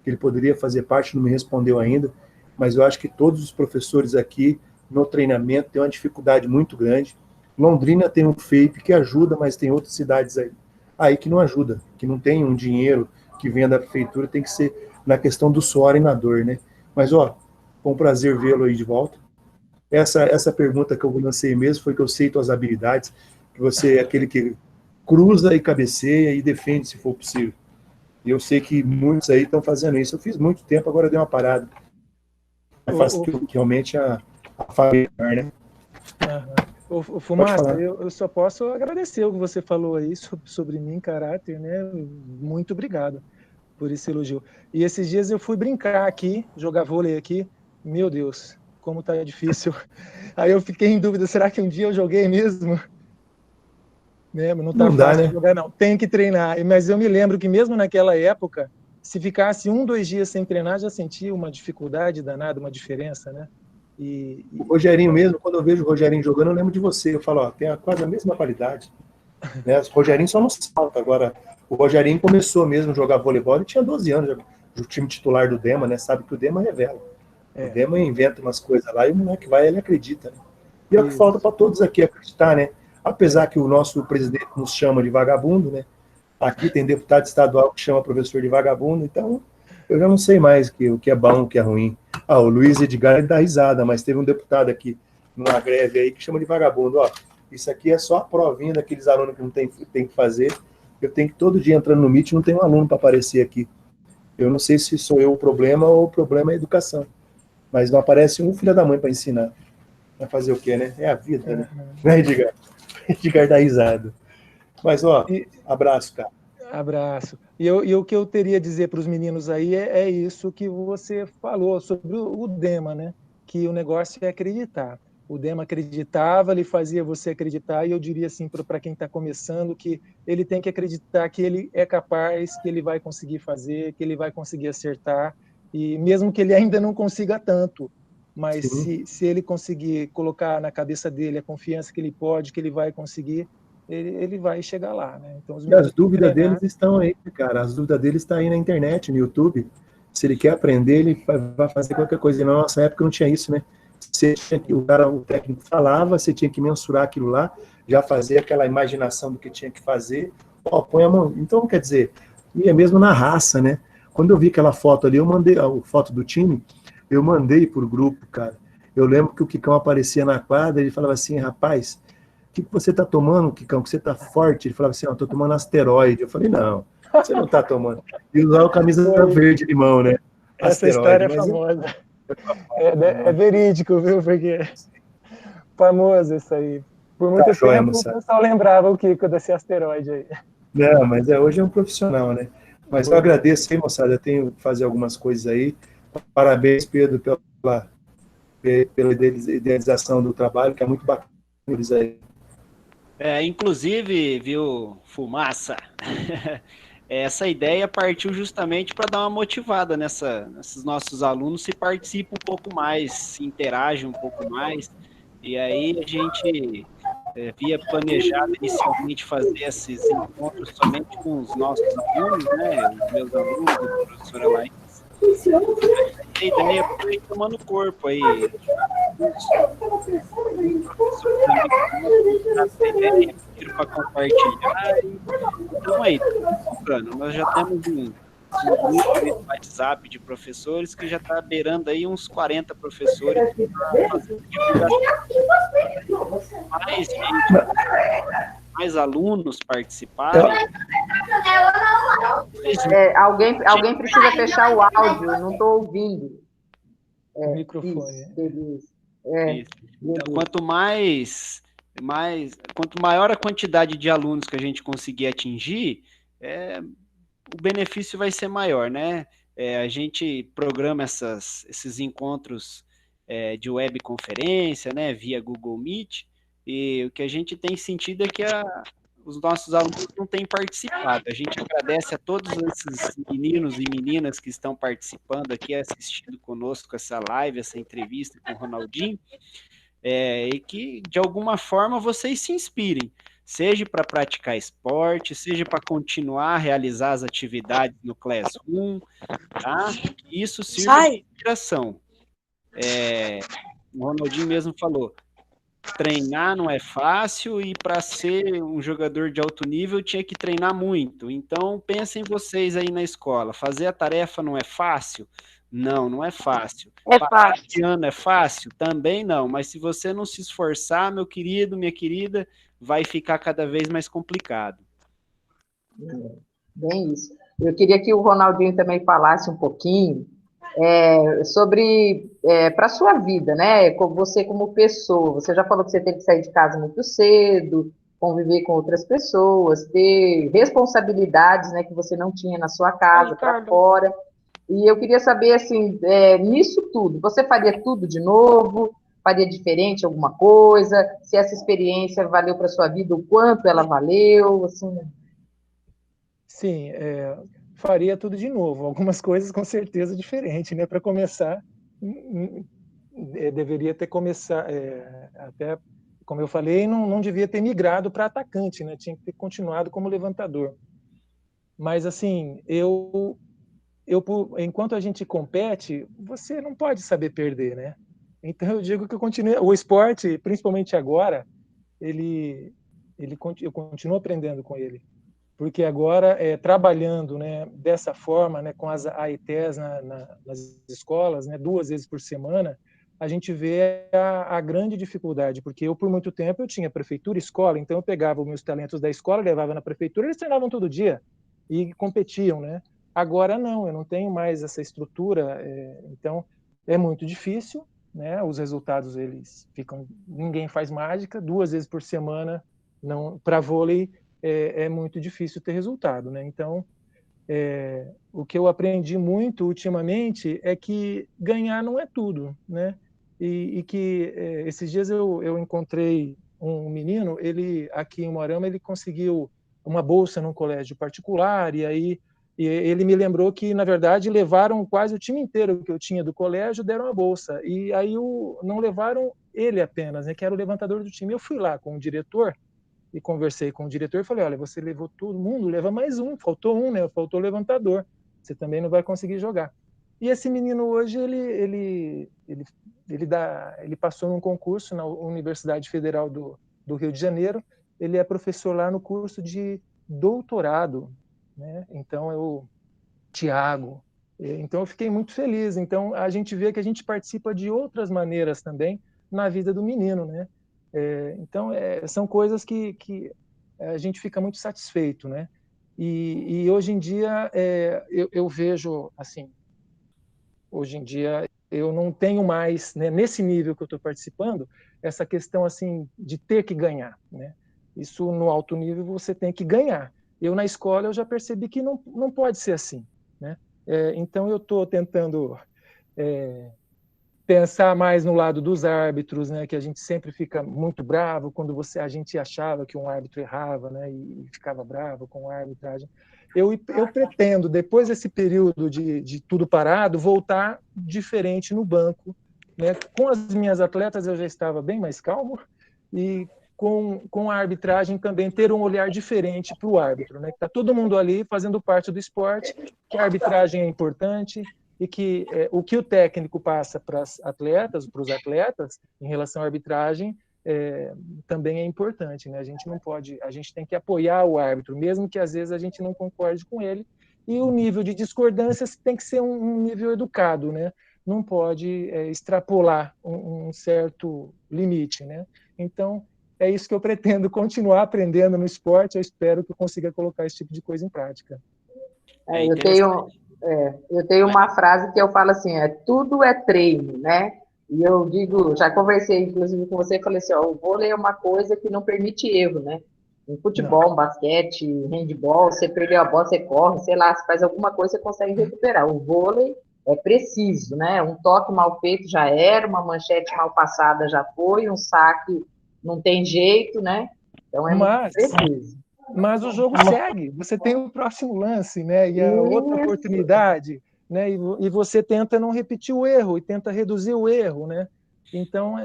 que ele poderia fazer parte, não me respondeu ainda. Mas eu acho que todos os professores aqui, no treinamento, têm uma dificuldade muito grande. Londrina tem um FAPE que ajuda, mas tem outras cidades aí que não ajuda, que não tem um dinheiro que venha da prefeitura, tem que ser na questão do suor e na dor, né? Mas, ó, foi um prazer vê-lo aí de volta. Essa pergunta que eu lancei mesmo foi que eu sei tuas habilidades, que você é aquele que cruza e cabeceia e defende se for possível. E eu sei que muitos aí estão fazendo isso. Eu fiz muito tempo, agora dei uma parada. Faz que realmente a família, né? O Fumaça, eu só posso agradecer o que você falou aí sobre mim, caráter, né? Muito obrigado por esse elogio. E esses dias eu fui brincar aqui, jogar vôlei aqui. Meu Deus, como tá difícil. Aí eu fiquei em dúvida, será que um dia eu joguei mesmo? Né? Não tá fácil de jogar, não. Tem que treinar. Mas eu me lembro que mesmo naquela época, se ficasse 2 dias sem treinar, já sentia uma dificuldade danada, uma diferença, né? O Rogerinho mesmo, quando eu vejo o Rogerinho jogando, eu lembro de você. Eu falo, ó, tem quase a mesma qualidade. Né? O Rogerinho só não salta. Agora, o Rogerinho começou mesmo a jogar voleibol, ele tinha 12 anos, o time titular do Dema, né? Sabe que o Dema revela. O Dema inventa umas coisas lá e o moleque vai, ele acredita. Né? E é o que falta para todos aqui acreditar, né? Apesar que o nosso presidente nos chama de vagabundo, né? Aqui tem deputado estadual que chama professor de vagabundo, então eu já não sei mais o que é bom, o que é ruim. O Luiz Edgar ele dá risada, mas teve um deputado aqui numa greve aí que chama de vagabundo. Ó, isso aqui é só a provinha daqueles alunos que não tem que fazer. Eu tenho que todo dia entrando no Meet, não tem um aluno para aparecer aqui. Eu não sei se sou eu o problema ou o problema é a educação. Mas não aparece um filho da mãe para ensinar. Vai fazer o quê, né? É a vida, né? Né, Edgar? Edgar dá risada. Mas, ó, abraço, cara. Abraço. E o que eu teria a dizer para os meninos aí é isso que você falou sobre o Dema, né? Que o negócio é acreditar. O Dema acreditava, ele fazia você acreditar, e eu diria assim para quem está começando que ele tem que acreditar que ele é capaz, que ele vai conseguir fazer, que ele vai conseguir acertar, e mesmo que ele ainda não consiga tanto, mas se ele conseguir colocar na cabeça dele a confiança que ele pode, que ele vai conseguir, ele vai chegar lá, né? Então, e as dúvidas deles estão aí, cara. As dúvidas deles estão aí na internet, no YouTube. Se ele quer aprender, ele vai fazer qualquer coisa. E na nossa época não tinha isso, né? O técnico falava, você tinha que mensurar aquilo lá, já fazer aquela imaginação do que tinha que fazer. Ó, põe a mão. Então, quer dizer, e é mesmo na raça, né? Quando eu vi aquela foto ali, eu mandei a foto do time, eu mandei pro grupo, cara. Eu lembro que o Kikão aparecia na quadra, ele falava assim, rapaz, o que você tá tomando, Kikão? Que você tá forte? Ele falava assim, ó, tô tomando asteroide. Eu falei, não, você não tá tomando. E usava a camisa verde limão, né? Essa história é famosa. É verídico, viu? Porque famoso isso aí. Por muito tempo o pessoal lembrava o Kiko desse asteroide aí. Não, mas hoje é um profissional, né? Mas eu agradeço aí, moçada. Eu tenho que fazer algumas coisas aí. Parabéns, Pedro, pela idealização do trabalho, que é muito bacana eles aí. Inclusive, viu, Fumaça, essa ideia partiu justamente para dar uma motivada nesses nossos alunos, se participam um pouco mais, se interagem um pouco mais, e aí a gente havia planejado inicialmente fazer esses encontros somente com os nossos alunos, né, os meus alunos, a professora Laís. A ideia foi tomando corpo aí. Para compartilhar. Então aí, nós já temos um grupo de WhatsApp de professores que já está beirando aí uns 40 professores fazendo divulgação. Mais alunos participaram. Alguém precisa fechar o áudio, não estou ouvindo. O microfone. Isso. Então, quanto maior a quantidade de alunos que a gente conseguir atingir, o benefício vai ser maior, né? A gente programa esses encontros de webconferência, né, via Google Meet, e o que a gente tem sentido é que os nossos alunos não têm participado. A gente agradece a todos esses meninos e meninas que estão participando aqui, assistindo conosco essa live, essa entrevista com o Ronaldinho, e que, de alguma forma, vocês se inspirem, seja para praticar esporte, seja para continuar a realizar as atividades no Classroom, tá? Que isso sirva de inspiração. O Ronaldinho mesmo falou, treinar não é fácil e para ser um jogador de alto nível tinha que treinar muito. Então, pensem vocês aí na escola, fazer a tarefa não é fácil? Não é fácil. Fácil. De ano é fácil? Também não, mas se você não se esforçar, meu querido, minha querida, vai ficar cada vez mais complicado. Bem isso. Eu queria que o Ronaldinho também falasse um pouquinho sobre, para a sua vida, né? Você como pessoa, você já falou que você teve que sair de casa muito cedo, conviver com outras pessoas, ter responsabilidades, né, que você não tinha na sua casa, para fora. E eu queria saber, assim, nisso tudo, você faria tudo de novo? Faria diferente alguma coisa? Se essa experiência valeu para a sua vida, o quanto ela valeu? Assim... Sim, faria tudo de novo. Algumas coisas com certeza diferentes, né? Para começar, deveria ter começado, até como eu falei, não devia ter migrado para atacante, né? Tinha que ter continuado como levantador. Mas assim, enquanto a gente compete, você não pode saber perder, né? Então eu digo que o esporte, principalmente agora, eu continuo aprendendo com ele, porque agora trabalhando, né, dessa forma, né, com as AITs nas escolas, né, 2 vezes por semana, a gente vê a grande dificuldade, porque eu por muito tempo eu tinha prefeitura e escola, então eu pegava os meus talentos da escola, levava na prefeitura, eles treinavam todo dia e competiam, né? Agora não, eu não tenho mais essa estrutura, então é muito difícil, né? Os resultados eles ficam, ninguém faz mágica, 2 vezes por semana, não, para vôlei é muito difícil ter resultado, né? Então o que eu aprendi muito ultimamente é que ganhar não é tudo, né? E que esses dias eu encontrei um menino, ele aqui em Moarama, ele conseguiu uma bolsa num colégio particular, e aí ele me lembrou que, na verdade, levaram quase o time inteiro que eu tinha do colégio, deram a bolsa, e aí não levaram ele apenas, né, que era o levantador do time. Eu fui lá com o diretor e conversei com o diretor e falei, olha, você levou todo mundo, leva mais um, faltou um, né, faltou o levantador, você também não vai conseguir jogar. E esse menino hoje, ele passou num concurso na Universidade Federal do Rio de Janeiro, ele é professor lá no curso de doutorado, né? Então, Tiago, então eu fiquei muito feliz. Então, a gente vê que a gente participa de outras maneiras também na vida do menino, né? Então, são coisas que a gente fica muito satisfeito, né? E hoje em dia, eu vejo, assim, hoje em dia eu não tenho mais, né, nesse nível que eu estou participando, essa questão assim de ter que ganhar, né? Isso no alto nível você tem que ganhar. Eu na escola eu já percebi que não pode ser assim, né? Então eu estou tentando pensar mais no lado dos árbitros, né? Que a gente sempre fica muito bravo quando a gente achava que um árbitro errava, né? E ficava bravo com a arbitragem. Eu pretendo, depois desse período de tudo parado, voltar diferente no banco, né? Com as minhas atletas eu já estava bem mais calmo, e com a arbitragem também ter um olhar diferente para o árbitro, né? Está todo mundo ali fazendo parte do esporte, que a arbitragem é importante, e que o que o técnico passa para os atletas em relação à arbitragem também é importante, né? A gente tem que apoiar o árbitro, mesmo que às vezes a gente não concorde com ele, e o nível de discordância tem que ser um nível educado, né? Não pode extrapolar um certo limite, né? Então, é isso que eu pretendo continuar aprendendo no esporte, eu espero que eu consiga colocar esse tipo de coisa em prática. Eu tenho uma frase que eu falo assim, tudo é treino, né? E eu digo, já conversei inclusive com você, falei assim, o vôlei é uma coisa que não permite erro, né? Em futebol, basquete, handball, você perdeu a bola, você corre, sei lá, você faz alguma coisa, você consegue recuperar. O vôlei é preciso, né? Um toque mal feito já era, uma manchete mal passada já foi, um saque não tem jeito, né? Então é muito preciso. Mas o jogo segue, você tem o próximo lance, né? E a outra oportunidade, né? E você tenta não repetir o erro, e tenta reduzir o erro, né? Então,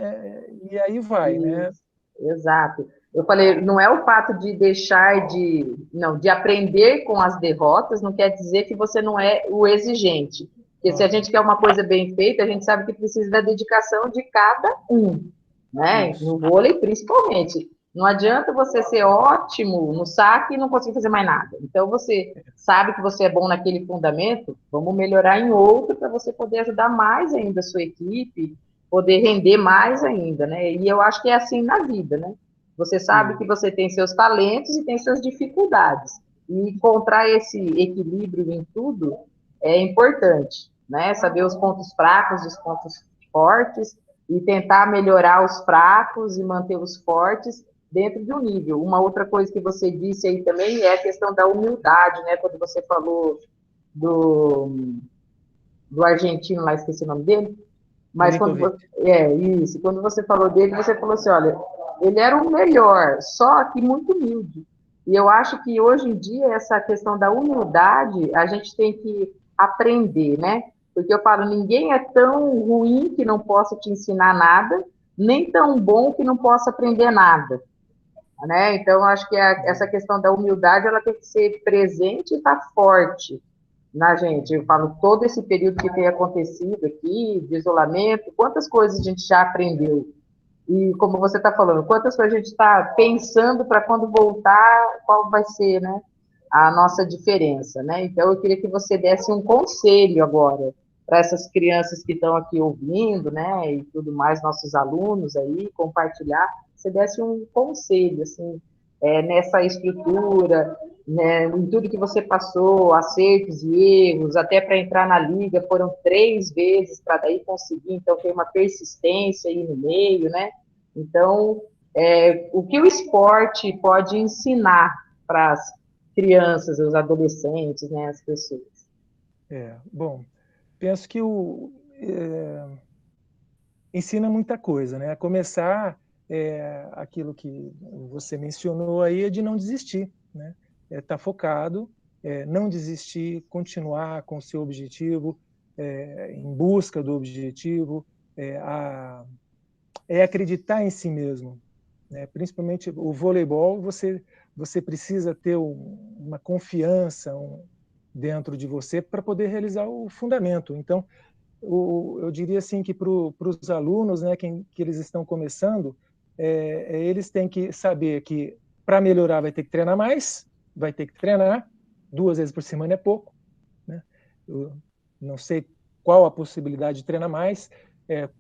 e aí vai, né? Exato. Eu falei, não é o fato de deixar de aprender com as derrotas, não quer dizer que você não é o exigente. Porque se a gente quer uma coisa bem feita, a gente sabe que precisa da dedicação de cada um, né? No vôlei, principalmente. Não adianta você ser ótimo no saque e não conseguir fazer mais nada. Então, você sabe que você é bom naquele fundamento, vamos melhorar em outro para você poder ajudar mais ainda a sua equipe, poder render mais ainda, né? E eu acho que é assim na vida, né? Você sabe que você tem seus talentos e tem suas dificuldades. E encontrar esse equilíbrio em tudo é importante, né? Saber os pontos fracos, os pontos fortes, e tentar melhorar os fracos e manter os fortes dentro de um nível. Uma outra coisa que você disse aí também é a questão da humildade, né? Quando você falou do argentino lá, esqueci o nome dele, mas quando você falou dele, você falou assim, olha, ele era o melhor, só que muito humilde. E eu acho que hoje em dia essa questão da humildade a gente tem que aprender, né? Porque eu falo, ninguém é tão ruim que não possa te ensinar nada, nem tão bom que não possa aprender nada, né? Então, acho que essa questão da humildade, ela tem que ser presente e estar forte na gente. Eu falo, todo esse período que tem acontecido aqui, de isolamento, quantas coisas a gente já aprendeu. E como você está falando, quantas coisas a gente está pensando para quando voltar, qual vai ser, né, a nossa diferença, né? Então, eu queria que você desse um conselho agora para essas crianças que estão aqui ouvindo, né, e tudo mais, nossos alunos aí, compartilhar, você desse um conselho, assim, nessa estrutura, né, em tudo que você passou, acertos e erros, até para entrar na liga, foram 3 vezes para daí conseguir, então tem uma persistência aí no meio, né? Então, o que o esporte pode ensinar para as crianças, os adolescentes, né, as pessoas? Bom, penso que ensina muita coisa, né? A começar, aquilo que você mencionou aí, é de não desistir, né? Tá focado, não desistir, continuar com o seu objetivo, em busca do objetivo, acreditar em si mesmo, né? Principalmente o voleibol, você precisa ter uma confiança dentro de você para poder realizar o fundamento. Então, eu diria assim que para os alunos, né, que eles estão começando, eles têm que saber que para melhorar vai ter que treinar mais, vai ter que treinar 2 vezes por semana é pouco, né? Eu não sei qual a possibilidade de treinar mais,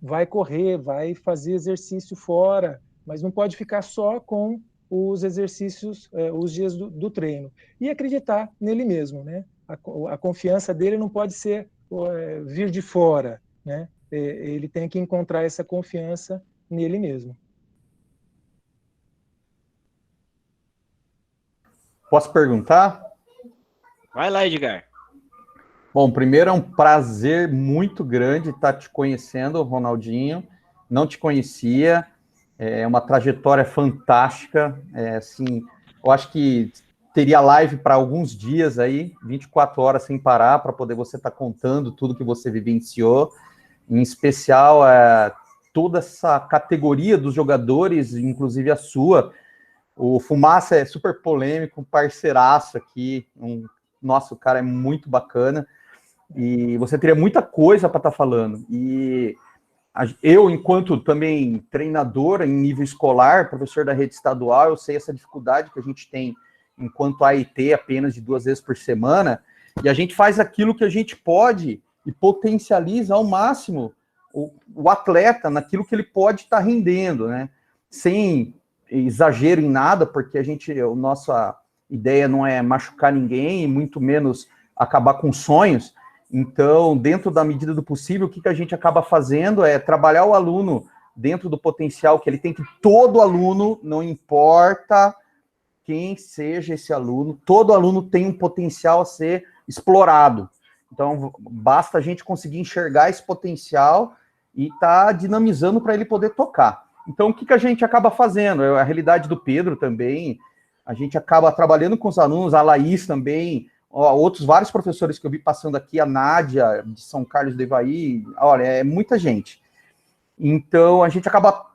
vai correr, vai fazer exercício fora, mas não pode ficar só com os exercícios, os dias do treino. E acreditar nele mesmo, né? A confiança dele não pode ser vir de fora, né? Ele tem que encontrar essa confiança nele mesmo. Posso perguntar? Vai lá, Edgar. Bom, primeiro é um prazer muito grande estar te conhecendo, Ronaldinho. Não te conhecia, é uma trajetória fantástica. Assim, eu acho que teria live para alguns dias aí, 24 horas sem parar, para poder você estar contando tudo que você vivenciou. Em especial, toda essa categoria dos jogadores, inclusive a sua. O Fumaça é super polêmico, um parceiraço aqui. Nossa, o cara é muito bacana. E você teria muita coisa para estar falando. E eu, enquanto também treinador em nível escolar, professor da rede estadual, eu sei essa dificuldade que a gente tem enquanto AIT apenas de 2 vezes por semana, e a gente faz aquilo que a gente pode e potencializa ao máximo o atleta naquilo que ele pode estar rendendo, né? Sem exagero em nada, porque a nossa ideia não é machucar ninguém, e muito menos acabar com sonhos. Então, dentro da medida do possível, o que a gente acaba fazendo é trabalhar o aluno dentro do potencial que ele tem, que todo aluno, não importa quem seja esse aluno, todo aluno tem um potencial a ser explorado. Então, basta a gente conseguir enxergar esse potencial e estar dinamizando para ele poder tocar. Então, o que a gente acaba fazendo? A realidade do Pedro também, a gente acaba trabalhando com os alunos, a Laís também, outros vários professores que eu vi passando aqui, a Nádia, de São Carlos do Ivaí, olha, é muita gente. Então, a gente acaba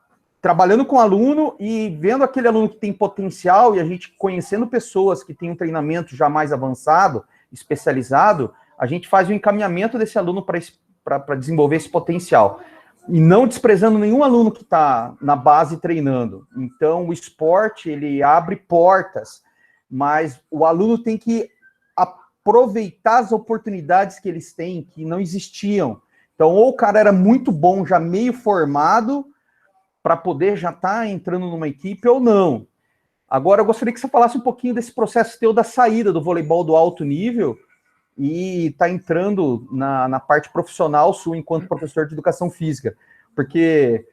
trabalhando com o aluno e vendo aquele aluno que tem potencial, e a gente conhecendo pessoas que têm um treinamento já mais avançado, especializado, a gente faz o encaminhamento desse aluno para desenvolver esse potencial. E não desprezando nenhum aluno que está na base treinando. Então, o esporte, ele abre portas, mas o aluno tem que aproveitar as oportunidades que eles têm, que não existiam. Então, ou o cara era muito bom, já meio formado, para poder já estar entrando numa equipe, ou não. Agora, eu gostaria que você falasse um pouquinho desse processo teu da saída do voleibol do alto nível e tá entrando na parte profissional sua enquanto professor de educação física, porque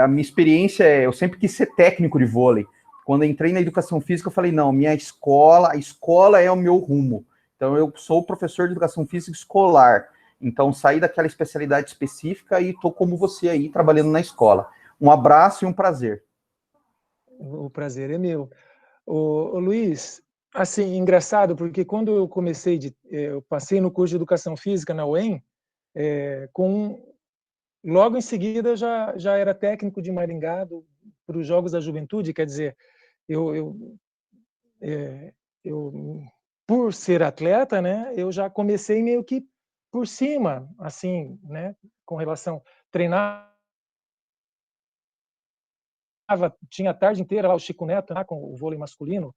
a minha experiência eu sempre quis ser técnico de vôlei. Quando eu entrei na educação física, eu falei, não, a escola é o meu rumo. Então, eu sou professor de educação física escolar. Então, saí daquela especialidade específica e estou como você aí, trabalhando na escola. Um abraço e um prazer. O prazer é meu. Ô Luiz, assim, engraçado, porque quando eu eu passei no curso de Educação Física na UEM, logo em seguida já era técnico de Maringá para os Jogos da Juventude, quer dizer, eu por ser atleta, né, eu já comecei meio que por cima, assim, né, com relação treinar, tinha a tarde inteira lá o Chico Neto, né, com o vôlei masculino.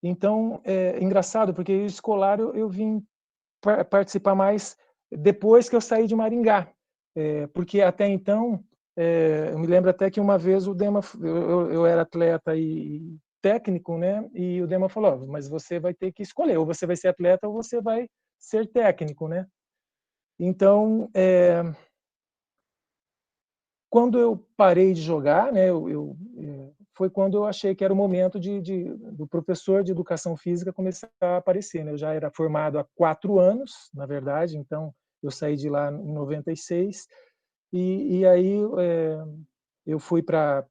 Então, é engraçado, porque o escolar eu vim participar mais depois que eu saí de Maringá, porque até então, eu me lembro até que uma vez o Dema, eu era atleta e técnico, né, e o Dema falou, mas você vai ter que escolher, ou você vai ser atleta ou você vai ser técnico, né. Então, quando eu parei de jogar, né, foi quando eu achei que era o momento do professor de educação física começar a aparecer, né? Eu já era formado há 4 anos, na verdade, então eu saí de lá em 96, e aí eu fui para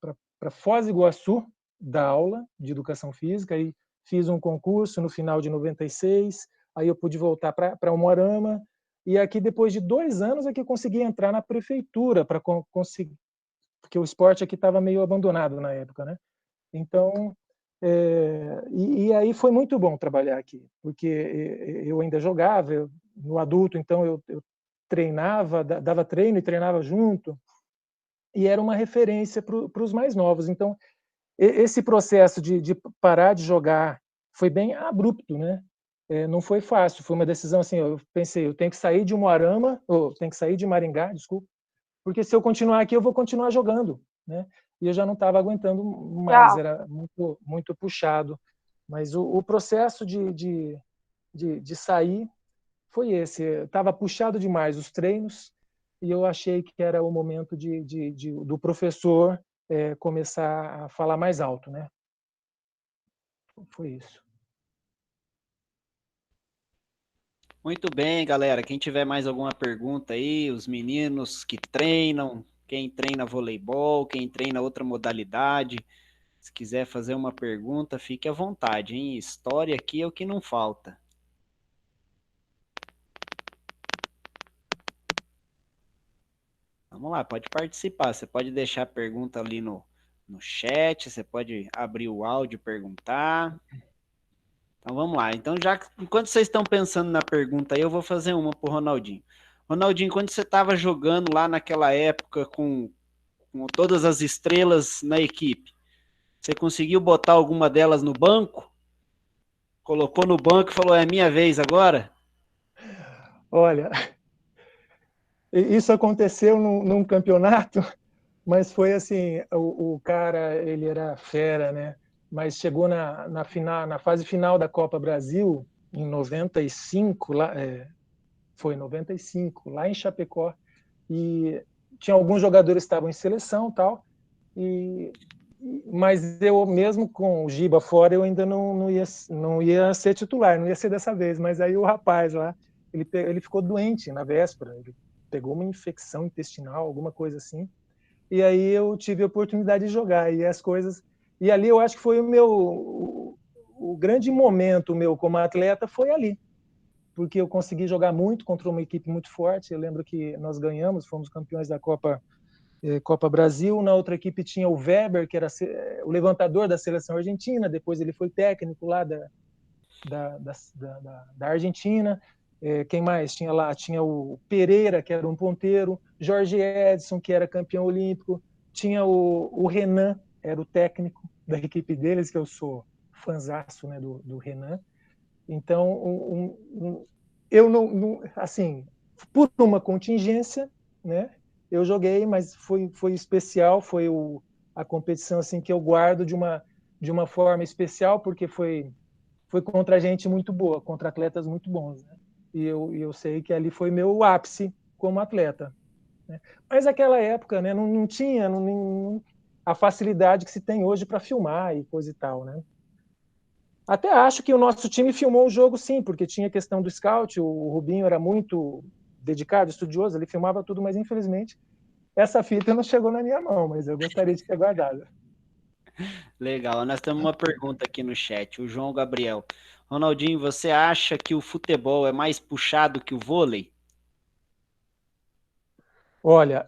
Foz do Iguaçu dar aula de educação física, e fiz um concurso no final de 96, aí eu pude voltar para Umuarama, e aqui, depois de 2 anos, é que eu consegui entrar na prefeitura para conseguir, porque o esporte aqui estava meio abandonado na época, né? Então, e aí foi muito bom trabalhar aqui, porque eu ainda jogava no adulto, então eu treinava, dava treino e treinava junto, e era uma referência para os mais novos. Então, esse processo de parar de jogar foi bem abrupto, né? Não foi fácil, foi uma decisão assim, eu pensei, eu tenho que sair de Umuarama, ou tenho que sair de Maringá, desculpa, porque se eu continuar aqui eu vou continuar jogando, né? E eu já não estava aguentando mais, era muito, muito puxado. Mas o processo de sair foi esse, estava puxado demais os treinos, e eu achei que era o momento do professor começar a falar mais alto, né? Foi isso. Muito bem, galera. Quem tiver mais alguma pergunta aí, os meninos que treinam, quem treina voleibol, quem treina outra modalidade, se quiser fazer uma pergunta, fique à vontade, hein? História aqui é o que não falta. Vamos lá, pode participar. Você pode deixar a pergunta ali no chat, você pode abrir o áudio e perguntar. Então vamos lá. Então, já enquanto vocês estão pensando na pergunta aí, eu vou fazer uma pro Ronaldinho. Ronaldinho, quando você estava jogando lá naquela época com todas as estrelas na equipe, você conseguiu botar alguma delas no banco? Colocou no banco e falou, é minha vez agora? Olha, isso aconteceu num campeonato, mas foi assim, o cara, ele era fera, né? Mas chegou na fase final da Copa Brasil, em 95, foi 95, lá em Chapecó, e tinha alguns jogadores que estavam em seleção, tal, mas eu mesmo com o Giba fora, eu ainda não ia ser titular, não ia ser dessa vez, mas aí o rapaz lá, ele ficou doente na véspera, ele pegou uma infecção intestinal, alguma coisa assim, e aí eu tive a oportunidade de jogar, e ali eu acho que foi o grande momento meu como atleta foi ali, porque eu consegui jogar muito contra uma equipe muito forte. Eu lembro que nós ganhamos, fomos campeões da Copa Brasil. Na outra equipe tinha o Weber, que era o levantador da seleção argentina, depois ele foi técnico lá da Argentina. Quem mais tinha lá? Tinha o Pereira, que era um ponteiro, Jorge Edson, que era campeão olímpico, tinha o Renan, era o técnico da equipe deles, que eu sou fãzaço, né, do Renan. Então, eu não, assim, por uma contingência, né, eu joguei, mas foi especial, foi a competição assim que eu guardo de de uma forma especial, porque foi contra gente muito boa, contra atletas muito bons, né? E eu sei que ali foi meu ápice como atleta, né? Mas naquela época, né, não tinha a facilidade que se tem hoje para filmar e coisa e tal, né? Até acho que o nosso time filmou o jogo, sim, porque tinha questão do scout, o Rubinho era muito dedicado, estudioso, ele filmava tudo, mas infelizmente essa fita não chegou na minha mão, mas eu gostaria de ter guardado. Legal, nós temos uma pergunta aqui no chat, o João Gabriel. Ronaldinho, você acha que o futebol é mais puxado que o vôlei? Olha,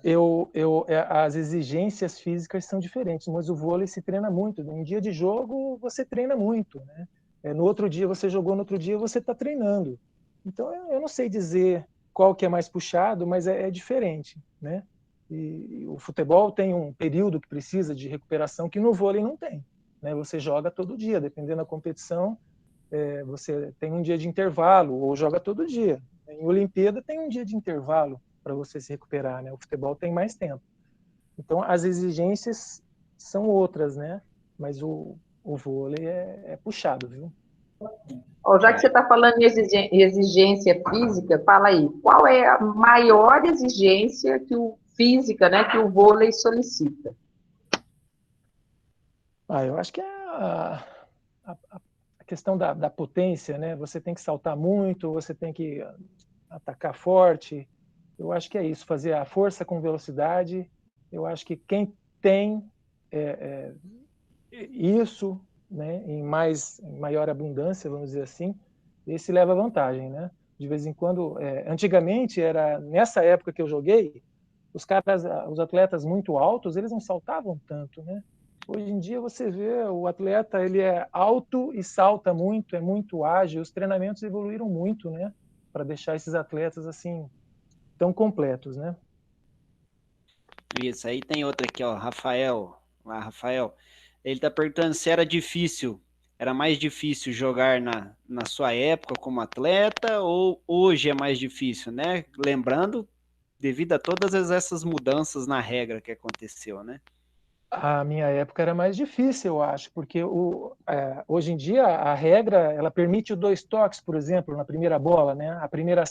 as exigências físicas são diferentes, mas o vôlei se treina muito. Em dia de jogo, você treina muito, né? No outro dia você jogou, no outro dia você está treinando. Então, eu não sei dizer qual que é mais puxado, mas é diferente, né? E o futebol tem um período que precisa de recuperação que no vôlei não tem, né? Você joga todo dia, dependendo da competição, você tem um dia de intervalo ou joga todo dia. Em Olimpíada tem um dia de intervalo para você se recuperar, né? O futebol tem mais tempo. Então, as exigências são outras, né? Mas o vôlei é puxado, viu? Já que você está falando em exigência física, fala aí, qual é a maior exigência física, né, que o vôlei solicita? Eu acho que é a questão da potência, né? Você tem que saltar muito, você tem que atacar forte. Eu acho que é isso, fazer a força com velocidade. Eu acho que quem tem isso, né, em maior abundância, vamos dizer assim, esse leva vantagem, né? De vez em quando, antigamente era nessa época que eu joguei, os atletas muito altos, eles não saltavam tanto, né? Hoje em dia você vê o atleta, ele é alto e salta muito, é muito ágil. Os treinamentos evoluíram muito, né? Para deixar esses atletas assim tão completos, né? Isso, aí tem outra aqui, ó, Rafael. Ele está perguntando se era mais difícil jogar na sua época como atleta ou hoje é mais difícil, né? Lembrando, devido a todas essas mudanças na regra que aconteceu, né? A minha época era mais difícil, eu acho, porque hoje em dia a regra ela permite o 2 toques, por exemplo, na primeira bola, né? A primeira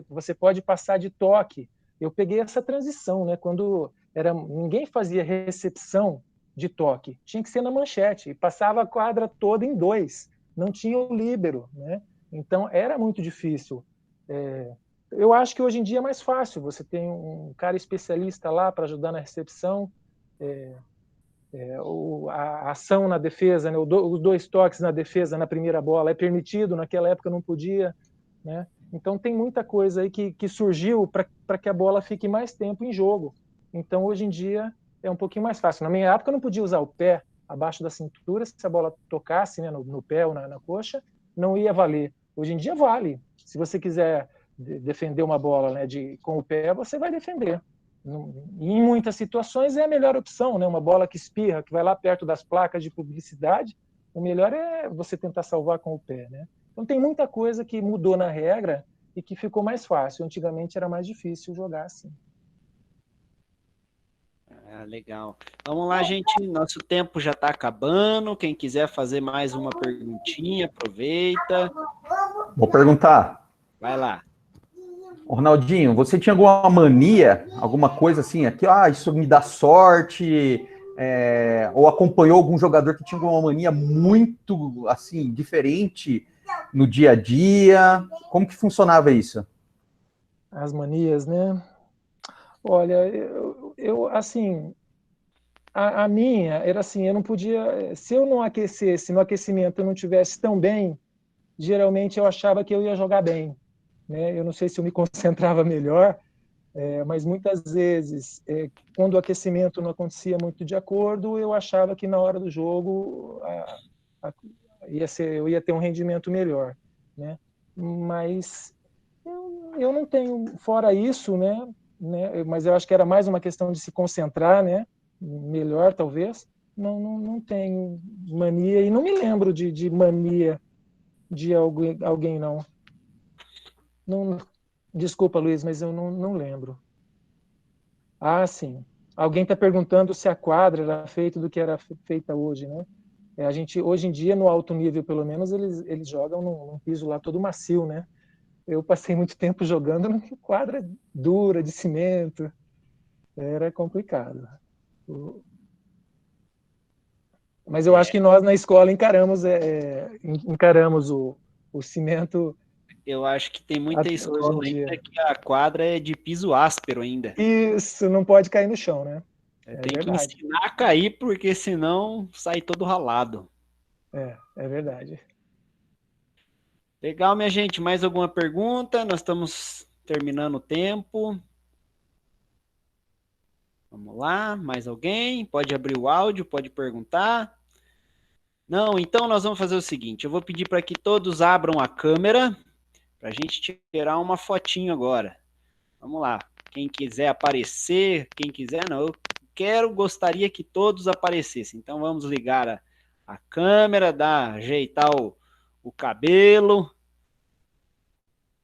você pode passar de toque. Eu peguei essa transição, né? Quando ninguém fazia recepção de toque, tinha que ser na manchete e passava a quadra toda em 2, não tinha o líbero, né? Então era muito difícil. Eu acho que hoje em dia é mais fácil. Você tem um cara especialista lá para ajudar na recepção. A ação na defesa, né? Os 2 toques na defesa na primeira bola é permitido, naquela época não podia, né? Então tem muita coisa aí que surgiu para que a bola fique mais tempo em jogo. Então hoje em dia é um pouquinho mais fácil. Na minha época eu não podia usar o pé abaixo da cintura, se a bola tocasse, né, no pé ou na coxa, não ia valer. Hoje em dia vale. Se você quiser defender uma bola, né, com o pé, você vai defender. Em muitas situações é a melhor opção, né? Uma bola que espirra, que vai lá perto das placas de publicidade, o melhor é você tentar salvar com o pé, né? Então tem muita coisa que mudou na regra e que ficou mais fácil. Antigamente era mais difícil jogar assim. Legal. Vamos lá, gente. Nosso tempo já está acabando. Quem quiser fazer mais uma perguntinha, aproveita. Vou perguntar. Vai lá. Ronaldinho, você tinha alguma mania, alguma coisa assim, aqui, isso me dá sorte, ou acompanhou algum jogador que tinha alguma mania muito, assim, diferente no dia a dia? Como que funcionava isso? As manias, né? Olha, eu assim, a minha era assim, eu não podia, se eu não aquecesse, no aquecimento eu não tivesse tão bem, geralmente eu achava que eu ia jogar bem, né? Eu não sei se eu me concentrava melhor, mas muitas vezes, quando o aquecimento não acontecia muito de acordo, eu achava que na hora do jogo eu ia ter um rendimento melhor, né? Mas eu não tenho, fora isso, né? Mas eu acho que era mais uma questão de se concentrar, né? Melhor, talvez. Não tenho mania, e não me lembro de mania de alguém não. Desculpa, Luiz, mas eu não lembro. Sim. Alguém está perguntando se a quadra era feita do que era feita hoje, né? A gente, hoje em dia, no alto nível, pelo menos, eles jogam num piso lá todo macio, né? Eu passei muito tempo jogando numa quadra dura, de cimento. Era complicado. Mas eu acho que nós, na escola, encaramos o cimento. Eu acho que tem muita escola ainda que a quadra é de piso áspero ainda. Isso, não pode cair no chão, né? Tem que ensinar a cair, porque senão sai todo ralado. É verdade. Legal, minha gente. Mais alguma pergunta? Nós estamos terminando o tempo. Vamos lá, mais alguém? Pode abrir o áudio, pode perguntar. Não, então nós vamos fazer o seguinte, eu vou pedir para que todos abram a câmera, para a gente tirar uma fotinho agora. Vamos lá, quem quiser aparecer, quem quiser não, eu gostaria que todos aparecessem. Então vamos ligar a câmera, ajeitar o cabelo.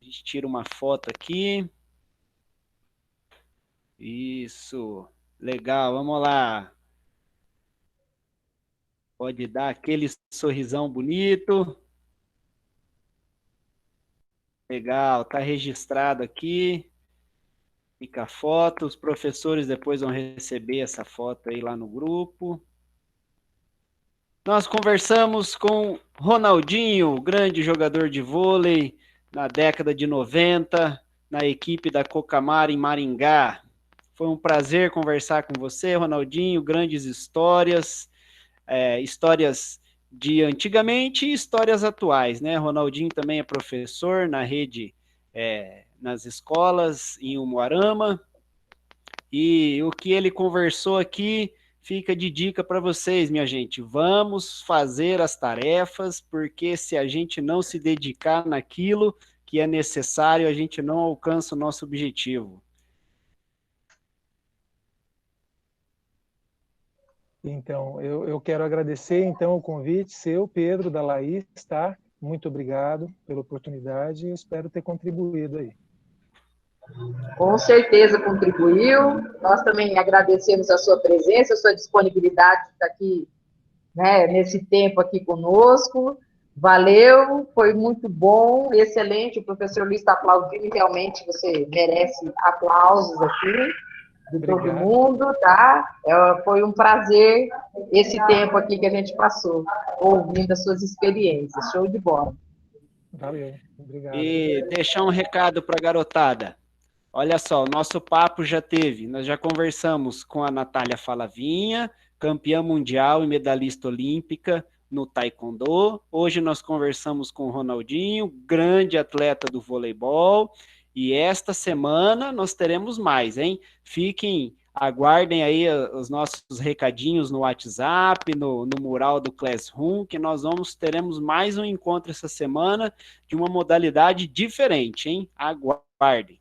A gente tira uma foto aqui. Isso, legal, vamos lá. Pode dar aquele sorrisão bonito. Legal, tá registrado aqui. Fica a foto, os professores depois vão receber essa foto aí lá no grupo. Nós conversamos com Ronaldinho, grande jogador de vôlei, na década de 90, na equipe da Cocamar em Maringá. Foi um prazer conversar com você, Ronaldinho, grandes histórias, histórias de antigamente e histórias atuais, né? Ronaldinho também é professor na rede, nas escolas em Umuarama, e o que ele conversou aqui fica de dica para vocês, minha gente. Vamos fazer as tarefas, porque se a gente não se dedicar naquilo que é necessário, a gente não alcança o nosso objetivo. Então, eu quero agradecer, então, o convite seu, Pedro, da Laís, tá? Muito obrigado pela oportunidade e espero ter contribuído aí. Com certeza contribuiu. Nós também agradecemos a sua presença, a sua disponibilidade de estar aqui, né, nesse tempo aqui conosco. Valeu, foi muito bom, excelente. O professor Luiz está aplaudindo e realmente você merece aplausos aqui de todo mundo, tá? Foi um prazer esse tempo aqui que a gente passou, ouvindo as suas experiências. Show de bola. Valeu, obrigado. E deixar um recado para a garotada. Olha só, o nosso papo nós já conversamos com a Natália Falavinha, campeã mundial e medalhista olímpica no taekwondo. Hoje nós conversamos com o Ronaldinho, grande atleta do voleibol. E esta semana nós teremos mais, hein? Aguardem aí os nossos recadinhos no WhatsApp, no mural do Classroom, que teremos mais um encontro essa semana de uma modalidade diferente, hein? Aguardem.